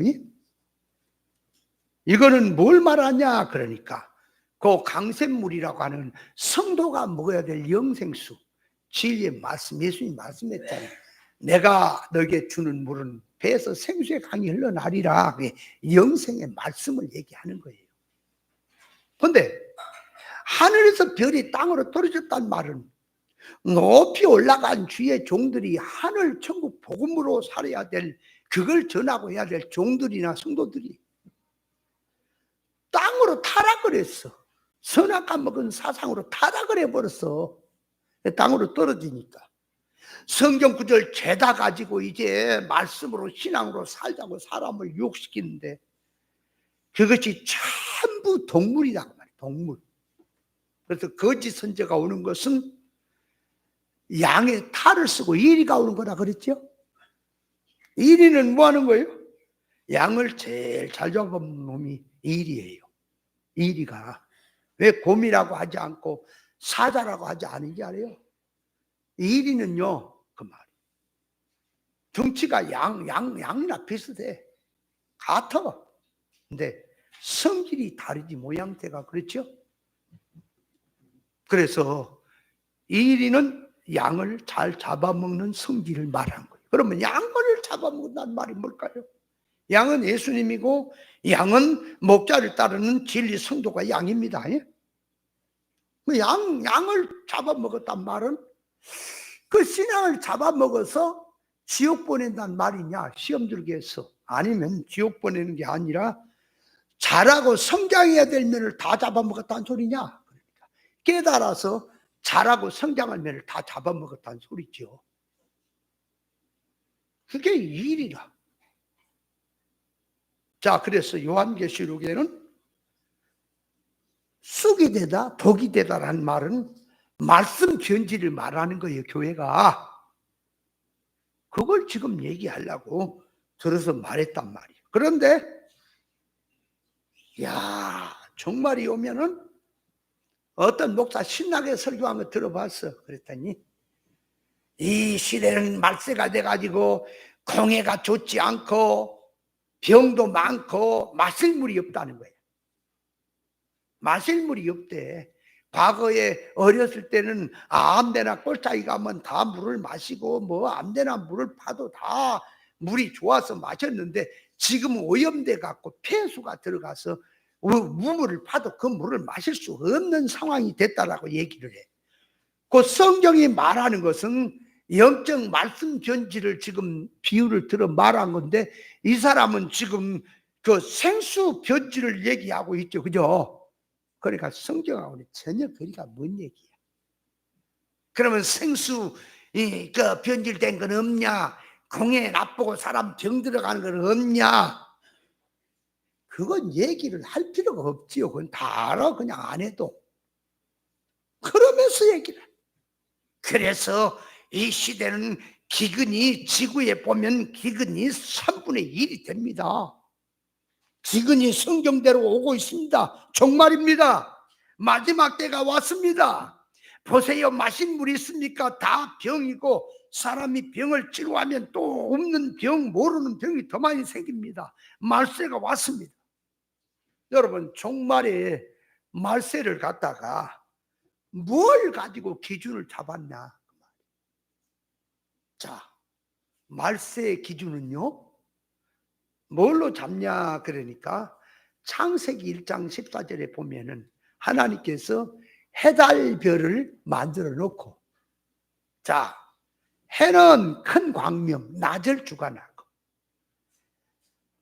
Speaker 1: 이거는 뭘 말하냐 그러니까 그 강샘물이라고 하는 성도가 먹어야 될 영생수, 진리의 말씀, 예수님이 말씀했잖아요. 내가 너에게 주는 물은 배에서 생수의 강이 흘러나리라. 영생의 말씀을 얘기하는 거예요. 그런데 하늘에서 별이 땅으로 떨어졌단 말은 높이 올라간 주의 종들이 하늘 천국 복음으로 살아야 될, 그걸 전하고 해야 될 종들이나 성도들이 땅으로 타락을 했어. 선악과 먹은 사상으로 타락을 해버렸어. 땅으로 떨어지니까. 성경 구절 죄다 가지고 이제 말씀으로 신앙으로 살자고 사람을 유혹시키는데 그것이 전부 동물이란 말이야. 동물. 그래서 거짓 선지자가 오는 것은 양의 탈을 쓰고 이리가 오는 거라 그랬죠. 이리는 뭐 하는 거예요? 양을 제일 잘 잡은 놈이 이리예요. 이리가. 왜 곰이라고 하지 않고 사자라고 하지 않은지 알아요? 이리는요, 그 말. 덩치가 양이나 비슷해. 같아. 근데 성질이 다르지, 모양새가. 그렇죠? 그래서 이리는 양을 잘 잡아먹는 성질을 말한 거예요. 그러면 양을 잡아먹는다는 말이 뭘까요? 양은 예수님이고 양은 목자를 따르는 진리 성도가 양입니다. 양을 잡아먹었단 말은 그 신앙을 잡아먹어서 지옥 보낸다는 말이냐, 시험 들게 해서. 아니면 지옥 보내는 게 아니라 자라고 성장해야 될 면을 다 잡아먹었다는 소리냐. 그러니까 깨달아서 자라고 성장할 면을 다 잡아먹었다는 소리죠. 그게 일이라. 자, 그래서 요한계시록에는 쑥이 되다, 독이 되다라는 말은 말씀 변질을 말하는 거예요, 교회가. 그걸 지금 얘기하려고 들어서 말했단 말이에요. 그런데 야, 종말이 오면은 어떤 목사 신나게 설교한 거 들어봤어. 그랬더니 이 시대는 말세가 돼가지고 공해가 좋지 않고 병도 많고 마실 물이 없다는 거예요. 마실 물이 없대. 과거에 어렸을 때는 아무데나 꼴짜기 가면 다 물을 마시고 뭐 아무데나 물을 파도 다 물이 좋아서 마셨는데 지금은 오염돼 갖고 폐수가 들어가서 우물을 파도 그 물을 마실 수 없는 상황이 됐다라고 얘기를 해. 그 성경이 말하는 것은 영적 말씀 변질을 지금 비유를 들어 말한 건데 이 사람은 지금 그 생수 변질을 얘기하고 있죠. 그죠? 그러니까 성경하고는 전혀 거리가 먼 얘기야. 그러면 생수 그 변질된 건 없냐? 공해 나쁘고 사람 병 들어가는 건 없냐? 그건 얘기를 할 필요가 없지요. 그건 다 알아. 그냥 안 해도. 그러면서 얘기를 해. 그래서 이 시대는 기근이 지구에 보면 기근이 3분의 1이 됩니다. 기근이 성경대로 오고 있습니다. 종말입니다. 마지막 때가 왔습니다. 보세요. 마신 물이 있습니까? 다 병이고 사람이 병을 치료하면 또 없는 병, 모르는 병이 더 많이 생깁니다. 말세가 왔습니다. 여러분, 종말에 말세를 갖다가 뭘 가지고 기준을 잡았냐? 자, 말세의 기준은요, 뭘로 잡냐? 그러니까 창세기 1장 14절에 보면은 하나님께서 해달별을 만들어 놓고, 자, 해는 큰 광명, 낮을 주관하고,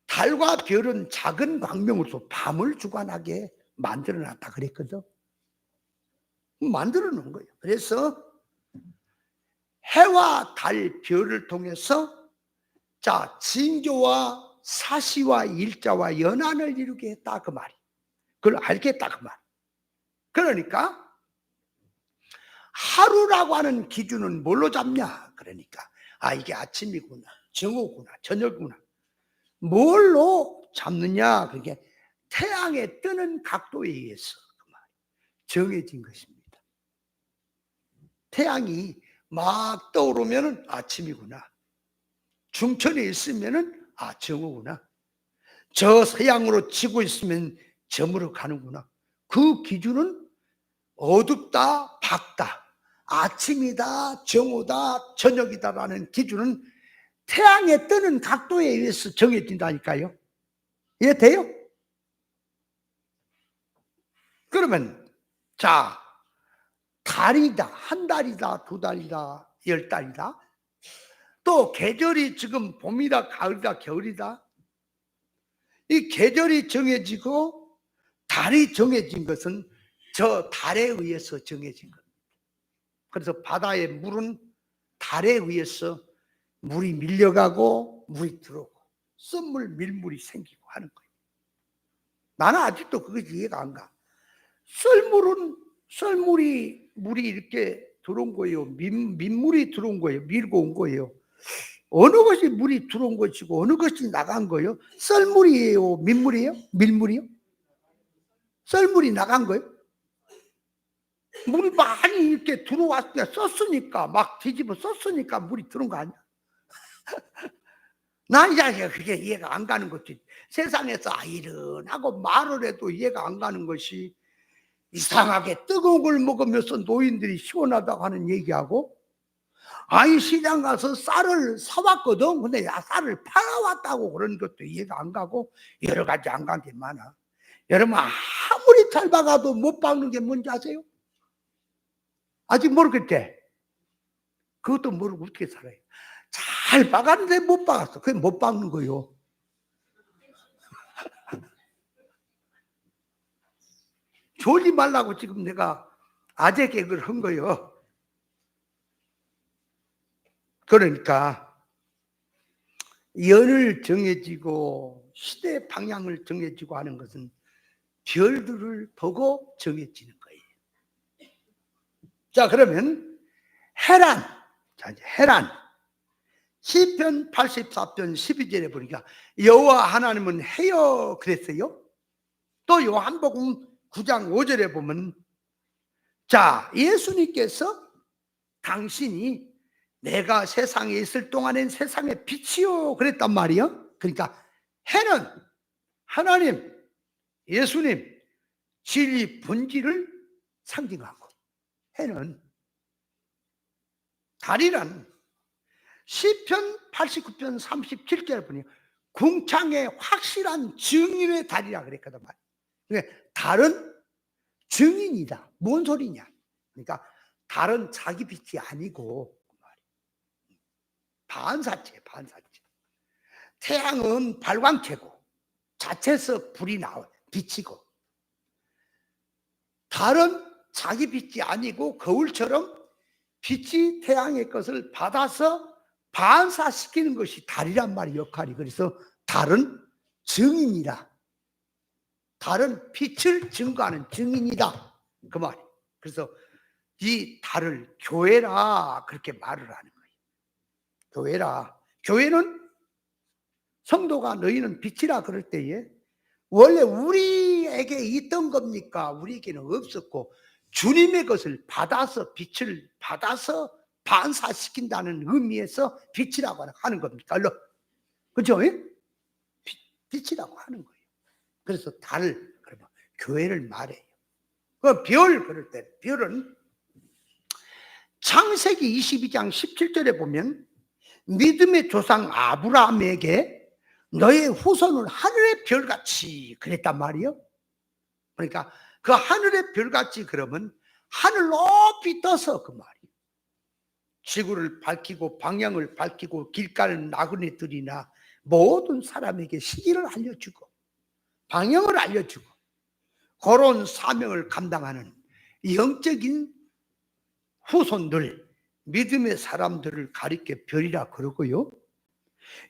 Speaker 1: 달과 별은 작은 광명으로서 밤을 주관하게 만들어 놨다 그랬거든. 만들어 놓은 거예요. 그래서 해와 달, 별을 통해서 자, 징조와 사시와 일자와 연한을 이루게 했다 그 말이. 그걸 알겠다 그 말. 그러니까 하루라고 하는 기준은 뭘로 잡냐? 그러니까 이게 아침이구나, 정오구나, 저녁이구나. 뭘로 잡느냐? 그게 태양에 뜨는 각도에 의해서 정해진 것입니다. 태양이 막 떠오르면 아침이구나. 중천에 있으면 정오구나. 저 서양으로 치고 있으면 저물어 가는구나. 그 기준은 어둡다, 밝다, 아침이다, 정오다, 저녁이다라는 기준은 태양에 뜨는 각도에 의해서 정해진다니까요. 이해돼요? 그러면 자, 달이다, 한 달이다, 두 달이다, 10달이다. 또 계절이 지금 봄이다, 가을이다, 겨울이다. 이 계절이 정해지고 달이 정해진 것은 저 달에 의해서 정해진 겁니다. 그래서 바다의 물은 달에 의해서 물이 밀려가고 물이 들어오고 썰물, 밀물이 생기고 하는 거예요. 나는 아직도 그것이 이해가 안 가. 물이 이렇게 들어온 거예요. 민물이 들어온 거예요. 밀고 온 거예요. 어느 것이 물이 들어온 것이고 어느 것이 나간 거예요? 썰물이에요? 민물이에요? 밀물이요? 썰물이 나간 거예요? 물이 많이 이렇게 들어왔으니까 썼으니까 막 뒤집어 썼으니까 물이 들어온 거 아니야? 나 이제 그게 이해가 안 가는 것이 세상에서 이런하고 말을 해도 이해가 안 가는 것이 이상하게 뜨거운 걸 먹으면서 노인들이 시원하다고 하는 얘기하고 시장 가서 쌀을 사왔거든. 근데 쌀을 팔아왔다고 그런 것도 이해가 안 가고 여러 가지 안 가는 게 많아. 여러분 아무리 잘 박아도 못 박는 게 뭔지 아세요? 아직 모르겠대. 그것도 모르고 어떻게 살아요? 잘 박았는데 못 박았어. 그게 못 박는 거요. 졸지 말라고 지금 내가 아재 개그를 한 거요. 그러니까 연을 정해지고 시대 방향을 정해지고 하는 것은 별들을 보고 정해지는 거예요. 자, 그러면 해란. 자, 이제 해란. 시편 84편 12절에 보니까 여호와 하나님은 해여 그랬어요. 또 요한복음 9장 5절에 보면 자, 예수님께서 당신이 내가 세상에 있을 동안엔 세상의 빛이요 그랬단 말이요. 그러니까 해는 하나님, 예수님, 진리 본질을 상징하고 해는 달이란 시편 89편 37절에 보니 궁창의 확실한 증인의 달이라 그랬거든 말이야. 그러니까 달은 증인이다. 뭔 소리냐? 그러니까 달은 자기 빛이 아니고 반사체. 태양은 발광체고 자체에서 불이 나와 비치고 달은 자기 빛이 아니고 거울처럼 빛이 태양의 것을 받아서 반사시키는 것이 달이란 말이 역할이. 그래서 달은 증인이다. 달은 빛을 증거하는 증인이다. 그 말이. 그래서 이 달을 교회라 그렇게 말을 하는 거예요. 교회라. 교회는 성도가 너희는 빛이라 그럴 때에 원래 우리에게 있던 겁니까? 우리에게는 없었고 주님의 것을 받아서 빛을 받아서 반사시킨다는 의미에서 빛이라고 하는 겁니까? 그렇죠? 빛이라고 하는 거예요. 그래서 달, 그러면 교회를 말해요. 그 별, 그럴 때 별은 창세기 22장 17절에 보면 믿음의 조상 아브라함에게 너의 후손은 하늘의 별같이 그랬단 말이에요. 그러니까 그 하늘의 별같이 그러면 하늘 높이 떠서 그 말이에요. 지구를 밝히고 방향을 밝히고 길가는 나그네들이나 모든 사람에게 시기를 알려주고 방향을 알려주고 그런 사명을 감당하는 영적인 후손들, 믿음의 사람들을 가리켜 별이라 그러고요.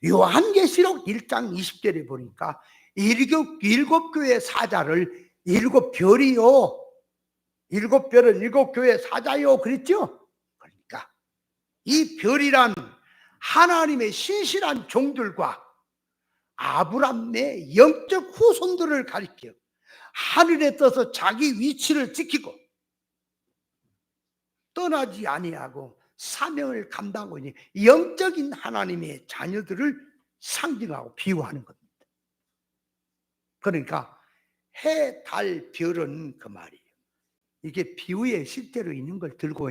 Speaker 1: 요한계시록 1장 20절에 보니까 일곱 교회 사자를 일곱 별이요. 일곱 별은 일곱 교회 사자요. 그랬죠? 그러니까 이 별이란 하나님의 신실한 종들과 아브람의 영적 후손들을 가리켜 하늘에 떠서 자기 위치를 지키고 떠나지 아니하고 사명을 감당하고 있는 영적인 하나님의 자녀들을 상징하고 비유하는 겁니다. 그러니까 해, 달, 별은 그 말이에요. 이게 비유에 실제로 있는 걸 들고,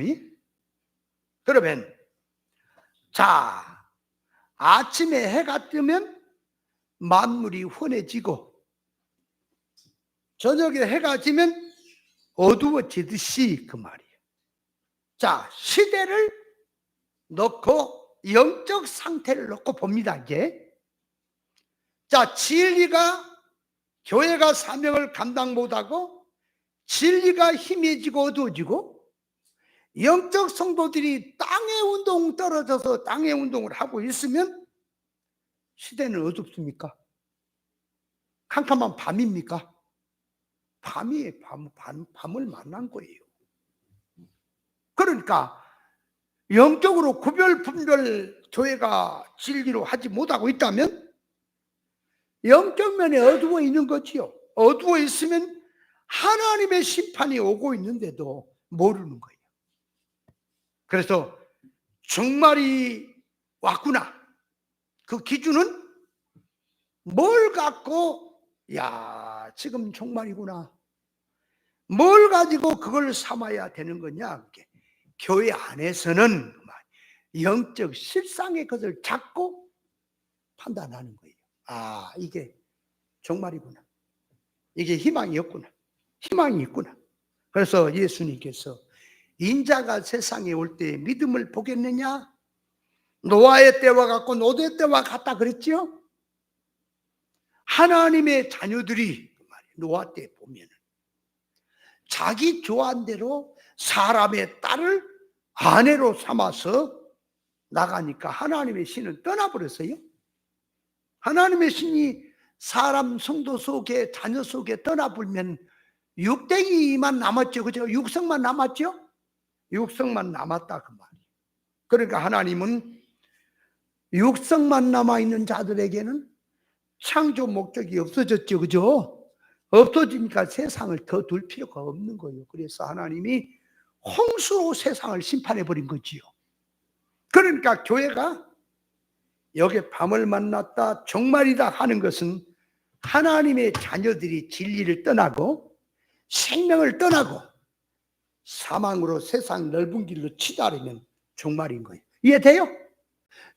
Speaker 1: 그러면 자, 아침에 해가 뜨면 만물이 환해지고 저녁에 해가 지면 어두워지듯이 그 말이에요. 자, 시대를 넣고 영적 상태를 넣고 봅니다. 이제 자, 진리가 교회가 사명을 감당 못하고 진리가 희미해지고 어두워지고 영적 성도들이 땅의 운동 떨어져서 땅의 운동을 하고 있으면 시대는 어둡습니까? 캄캄한 밤입니까? 밤이 밤을 만난 거예요. 그러니까 영적으로 구별 분별 교회가 진리로 하지 못하고 있다면 영적 면에 어두워 있는 거지요. 어두워 있으면 하나님의 심판이 오고 있는데도 모르는 거예요. 그래서 종말이 왔구나. 그 기준은 뭘 갖고 야 지금 종말이구나. 뭘 가지고 그걸 삼아야 되는 거냐. 교회 안에서는 영적 실상의 것을 잡고 판단하는 거예요. 아, 이게 종말이구나. 이게 희망이 없구나. 희망이 있구나. 그래서 예수님께서 인자가 세상에 올 때 믿음을 보겠느냐? 노아의 때와 같고 노대의 때와 같다 그랬죠? 하나님의 자녀들이 노아 때 보면 자기 좋아한대로 사람의 딸을 아내로 삼아서 나가니까 하나님의 신은 떠나버렸어요. 하나님의 신이 사람 성도 속에 자녀 속에 떠나버리면 육댕이만 남았죠. 그죠? 육성만 남았죠? 육성만 남았다 그 말이에요. 그러니까 하나님은 육성만 남아있는 자들에게는 창조 목적이 없어졌죠. 그죠? 없어지니까 세상을 더 둘 필요가 없는 거예요. 그래서 하나님이 홍수로 세상을 심판해 버린 거지요. 그러니까 교회가 여기 밤을 만났다 종말이다 하는 것은 하나님의 자녀들이 진리를 떠나고 생명을 떠나고 사망으로 세상 넓은 길로 치달으면 종말인 거예요. 이해돼요?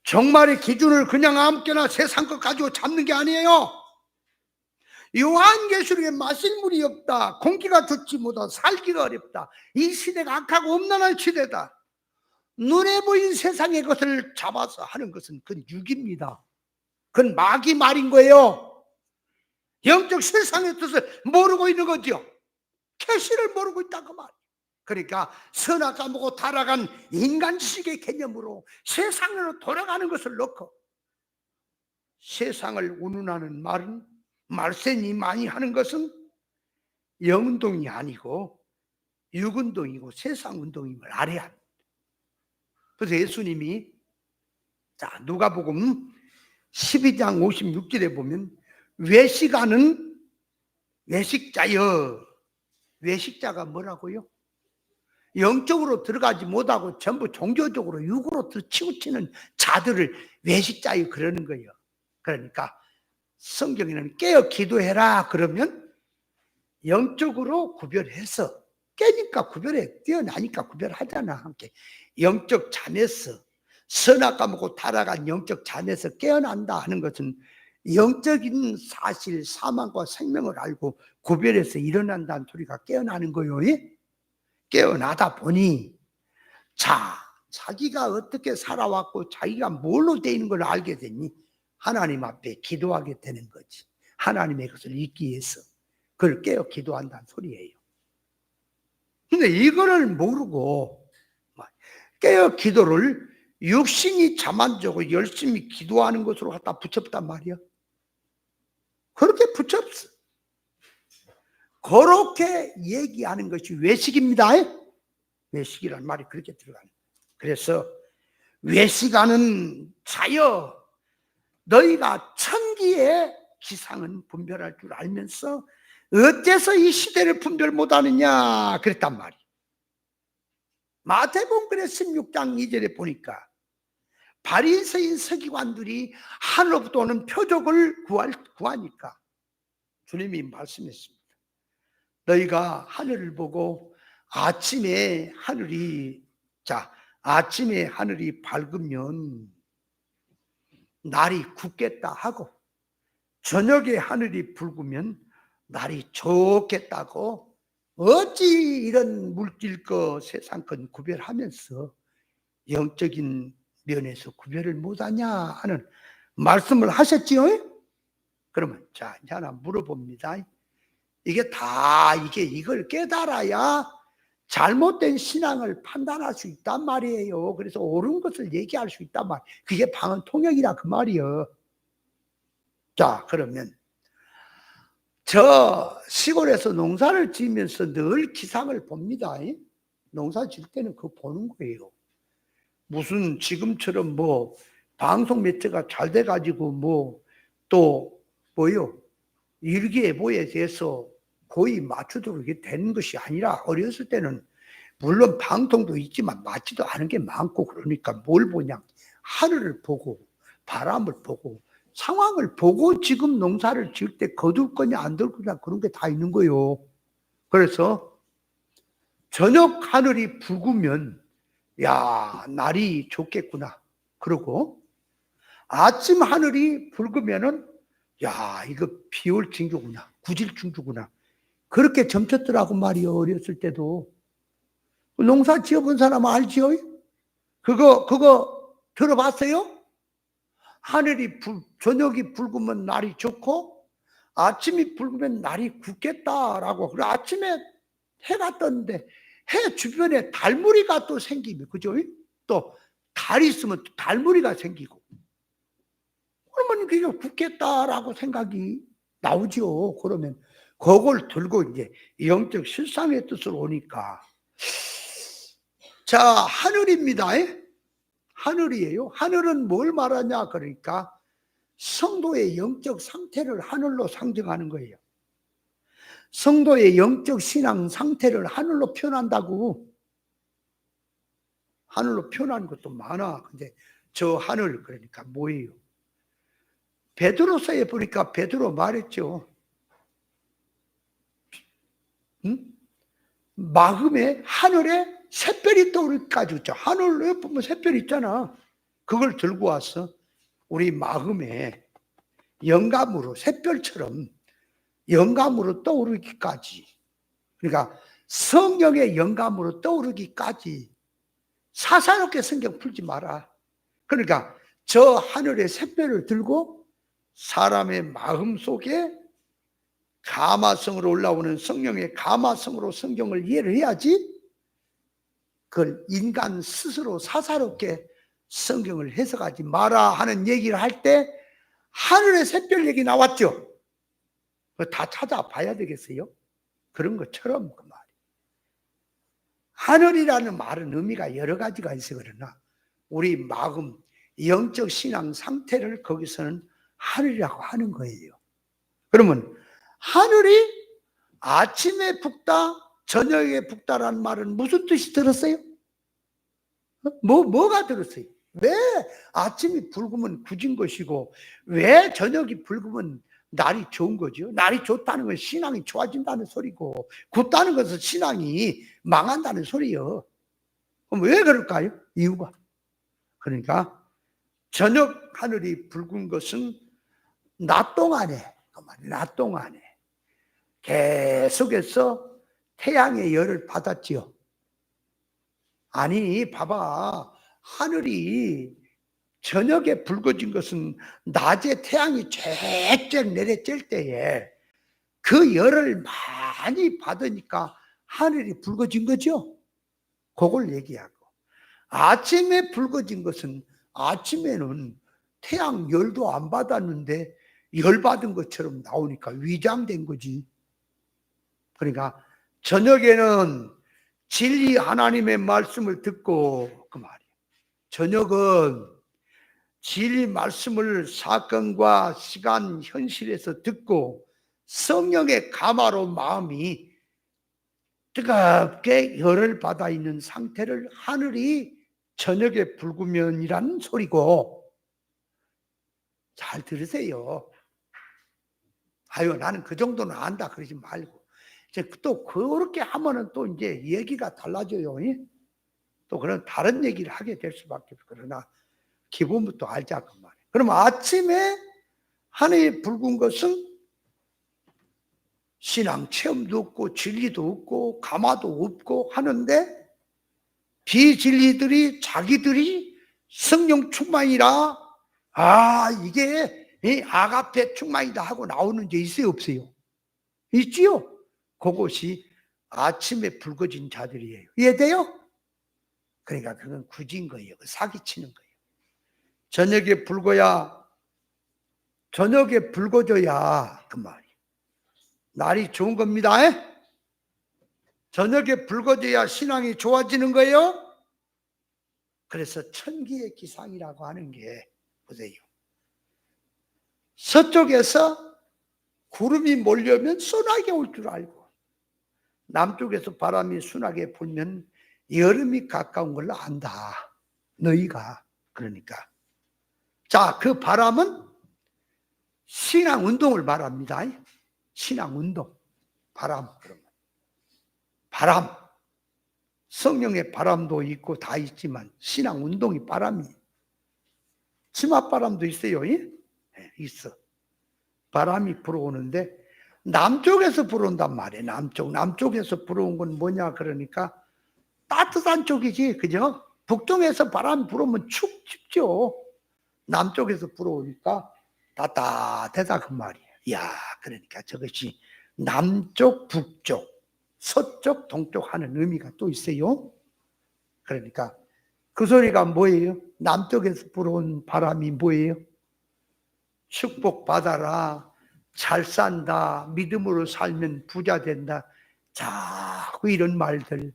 Speaker 1: 종말의 기준을 그냥 아무렇게나 세상 것 가지고 잡는 게 아니에요. 요한계시록에 마실 물이 없다, 공기가 좋지 못하다, 살기가 어렵다. 이 시대가 악하고 엄난한 시대다. 눈에 보인 세상의 것을 잡아서 하는 것은 그건 육입니다. 그건 마귀 말인 거예요. 영적 세상의 뜻을 모르고 있는 거죠. 계시를 모르고 있다 그 말. 그러니까 선악 까먹고 타락한 인간식의 개념으로 세상으로 돌아가는 것을 놓고 세상을 운운하는 말은 말세니 많이 하는 것은 영운동이 아니고 육운동이고 세상운동임을 알아야 합니다. 그래서 예수님이 자 누가복음 12장 56절에 보면 외식하는 외식자여. 외식자가 뭐라고요? 영적으로 들어가지 못하고 전부 종교적으로 육으로 치우치는 자들을 외식자여 그러는 거예요. 그러니까 성경에는 깨어 기도해라 그러면 영적으로 구별해서 깨니까 구별해, 뛰어나니까 구별하잖아. 함께 영적 잠에서 선악 까먹고 타락한 영적 잠에서 깨어난다 하는 것은 영적인 사실 사망과 생명을 알고 구별해서 일어난다는 소리가 깨어나는 거예요. 깨어나다 보니 자 자기가 어떻게 살아왔고 자기가 뭘로 돼 있는 걸 알게 되니 하나님 앞에 기도하게 되는 거지. 하나님의 것을 잊기 위해서 그걸 깨어 기도한다는 소리예요. 근데 이거를 모르고 깨어 기도를 육신이 잠 안 자고 열심히 기도하는 것으로 갖다 붙였단 말이야. 그렇게 붙였어. 그렇게 얘기하는 것이 외식입니다. 외식이라는 말이 그렇게 들어가는 거예요. 그래서 외식하는 자여 너희가 천기에 시대에 기상은 분별할 줄 알면서 어째서 이 시대를 분별 못하느냐 그랬단 말이에요. 마태복음 16장 2절에 보니까 바리새인 서기관들이 하늘로부터 오는 표적을 구하니까 주님이 말씀했습니다. 너희가 하늘을 보고 아침에 하늘이 밝으면 날이 굳겠다 하고 저녁에 하늘이 붉으면 날이 좋겠다고 어찌 이런 물질 것 세상 건 구별하면서 영적인 면에서 구별을 못하냐 하는 말씀을 하셨지요. 그러면 자 이제 하나 물어봅니다. 이걸 깨달아야 잘못된 신앙을 판단할 수 있단 말이에요. 그래서 옳은 것을 얘기할 수 있단 말이에요. 그게 방언 통역이라 그 말이에요. 자 그러면 저 시골에서 농사를 지으면서 늘 기상을 봅니다. 농사 지을 때는 그거 보는 거예요. 무슨 지금처럼 뭐 방송 매체가 잘 돼가지고 뭐 또 뭐요 일기예보에 대해서 거의 맞추도록 된 것이 아니라 어렸을 때는 물론 방통도 있지만 맞지도 않은 게 많고 그러니까 뭘 보냐 하늘을 보고 바람을 보고 상황을 보고 지금 농사를 지을 때 거둘 거냐 안 될 거냐 그런 게 다 있는 거예요. 그래서 저녁 하늘이 붉으면 야 날이 좋겠구나 그러고 아침 하늘이 붉으면은 야 이거 비올 징조구나 구질 징조구나 그렇게 점쳤더라고 말이요. 어렸을 때도 농사 지어본 사람 알지요? 그거 들어봤어요? 저녁이 붉으면 날이 좋고 아침이 붉으면 날이 굳겠다라고. 그리고 아침에 해가 떴는데 해 주변에 달무리가 또 생기면 그죠? 또 달이 있으면 또 달무리가 생기고 그러면 그게 굳겠다라고 생각이 나오죠. 그러면 그걸 들고 이제 영적 실상의 뜻으로 오니까 자 하늘입니다. 하늘이에요. 하늘은 뭘 말하냐 그러니까 성도의 영적 상태를 하늘로 상징하는 거예요. 성도의 영적 신앙 상태를 하늘로 표현한다고. 하늘로 표현하는 것도 많아. 근데 저 하늘 그러니까 뭐예요? 베드로서에 보니까 베드로 말했죠. 마음에 하늘에 샛별이 떠오르기까지 있죠. 하늘에 보면 샛별 있잖아. 그걸 들고 와서 우리 마음에 영감으로 샛별처럼 영감으로 떠오르기까지 그러니까 성령의 영감으로 떠오르기까지 사사롭게 성경 풀지 마라. 그러니까 저 하늘의 샛별을 들고 사람의 마음 속에 가마성으로 올라오는 성령의 가마성으로 성경을 이해를 해야지 그걸 인간 스스로 사사롭게 성경을 해석하지 마라 하는 얘기를 할 때 하늘의 샛별 얘기 나왔죠. 다 찾아봐야 되겠어요? 그런 것처럼 그 말이에요. 하늘이라는 말은 의미가 여러 가지가 있어 그러나 우리 마음 영적 신앙 상태를 거기서는 하늘이라고 하는 거예요. 그러면 하늘이 아침에 붉다 저녁에 붉다라는 말은 무슨 뜻이 들었어요? 뭐가 들었어요? 왜 아침이 붉으면 굳은 것이고 왜 저녁이 붉으면 날이 좋은 거죠? 날이 좋다는 건 신앙이 좋아진다는 소리고 굳다는 것은 신앙이 망한다는 소리예요. 그럼 왜 그럴까요? 이유가 그러니까 저녁 하늘이 붉은 것은 낮 동안에 계속해서 태양의 열을 받았지요. 아니 봐봐 하늘이 저녁에 붉어진 것은 낮에 태양이 쬐쬐 내려질 때에 그 열을 많이 받으니까 하늘이 붉어진 거죠. 그걸 얘기하고 아침에 붉어진 것은 아침에는 태양 열도 안 받았는데 열 받은 것처럼 나오니까 위장된 거지. 그러니까 저녁에는 진리 하나님의 말씀을 듣고 그 말이에요. 저녁은 진리 말씀을 사건과 시간, 현실에서 듣고 성령의 감화로 마음이 뜨겁게 열을 받아 있는 상태를 하늘이 저녁에 붉으면이라는 소리고, 잘 들으세요. 아유, 나는 그 정도는 안다 그러지 말고, 이제 또 그렇게 하면은 또 이제 얘기가 달라져요. 또 그런 다른 얘기를 하게 될 수밖에 없어. 그러나 기본부터 알자 그 말이에요. 그럼 아침에 하늘이 붉은 것은 신앙 체험도 없고 진리도 없고 감화도 없고 하는데, 비진리들이 자기들이 성령 충만이라 이게 이 아가페 충만이다 하고 나오는 게 있어요 없어요? 있지요. 그것이 아침에 붉어진 자들이에요. 이해돼요? 그러니까 그건 굳인 거예요. 사기치는 거예요. 저녁에 붉어져야 그 말이에요. 날이 좋은 겁니다. 저녁에 붉어져야 신앙이 좋아지는 거예요. 그래서 천기의 기상이라고 하는 게, 보세요, 서쪽에서 구름이 몰려오면 소나기 올 줄 알고, 남쪽에서 바람이 순하게 불면 여름이 가까운 걸 안다. 너희가. 그러니까 자, 그 바람은 신앙 운동을 말합니다. 신앙 운동. 바람. 그러면 바람, 성령의 바람도 있고 다 있지만 신앙 운동이 바람이에요. 치맛바람도 있어요. 있어. 바람이 불어오는데 남쪽에서 불어온단 말이에요. 남쪽에서 불어온 건 뭐냐 그러니까 따뜻한 쪽이지, 그죠? 북동에서 바람이 불어오면 춥죠. 남쪽에서 불어오니까 따뜻하다 그 말이에요. 이야, 그러니까 저것이 남쪽, 북쪽, 서쪽, 동쪽 하는 의미가 또 있어요. 그러니까 그 소리가 뭐예요? 남쪽에서 불어온 바람이 뭐예요? 축복받아라, 잘 산다, 믿음으로 살면 부자 된다, 자꾸 이런 말들,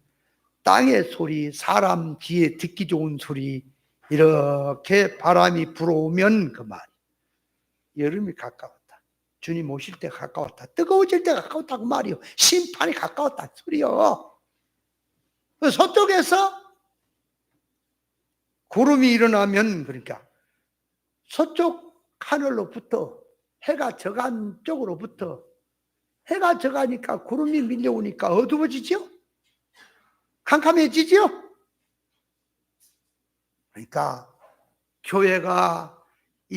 Speaker 1: 땅의 소리, 사람 귀에 듣기 좋은 소리, 이렇게 바람이 불어오면 그 말, 여름이 가까웠다, 주님 오실 때 가까웠다, 뜨거워질 때 가까웠다 그 말이요. 심판이 가까웠다 소리요. 서쪽에서 구름이 일어나면, 그러니까 서쪽 하늘로부터 해가 저간 쪽으로부터, 해가 저가니까 구름이 밀려오니까 어두워지죠? 캄캄해지죠? 그러니까 교회가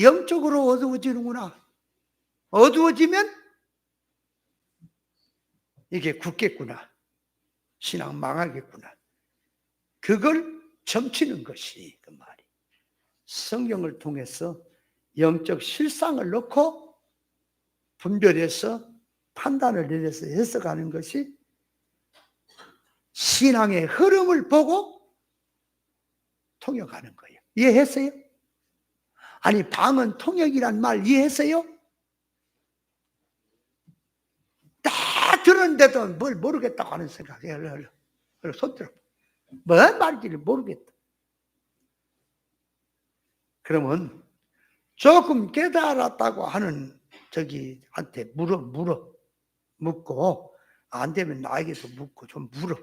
Speaker 1: 영적으로 어두워지는구나. 어두워지면 이게 굳겠구나. 신앙 망하겠구나. 그걸 점치는 것이 그 말이. 성경을 통해서 영적 실상을 넣고 분별해서 판단을 내려서 해석하는 것이 신앙의 흐름을 보고 통역하는 거예요. 이해했어요? 아니, 방언 통역이란 말 이해했어요? 다 들었는데도 뭘 모르겠다고 하는 생각이에요. 손 들어. 뭔 말인지를 모르겠다. 그러면 조금 깨달았다고 하는 저기한테 묻고, 안 되면 나에게도 묻고 좀 물어.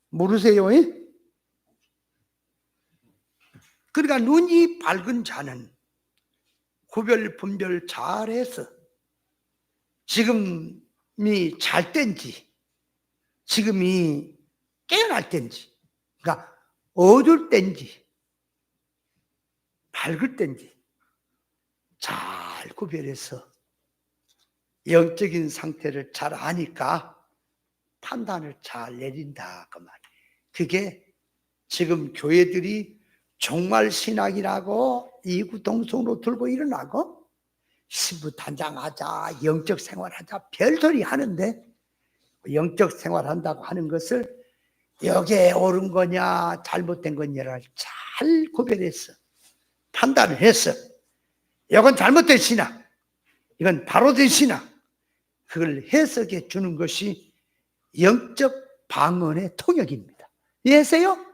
Speaker 1: 물으세요. 그러니까 눈이 밝은 자는 구별 분별 잘해서 지금이 잘 땐지, 지금이 깨어날 땐지, 그러니까 어둘 땐지 밝을 땐지 잘 구별해서 영적인 상태를 잘 아니까 판단을 잘 내린다 그 말이에요. 그게 지금 교회들이 종말신학이라고 이구동성으로 들고 일어나고 신부단장하자, 영적 생활하자, 별소리 하는데, 영적 생활한다고 하는 것을 여기에 옳은 거냐 잘못된 거냐를 잘 구별해서 판단을 해서 이건 잘못된 신앙, 이건 바로된 신앙, 그걸 해석해 주는 것이 영적 방언의 통역입니다. 이해하세요?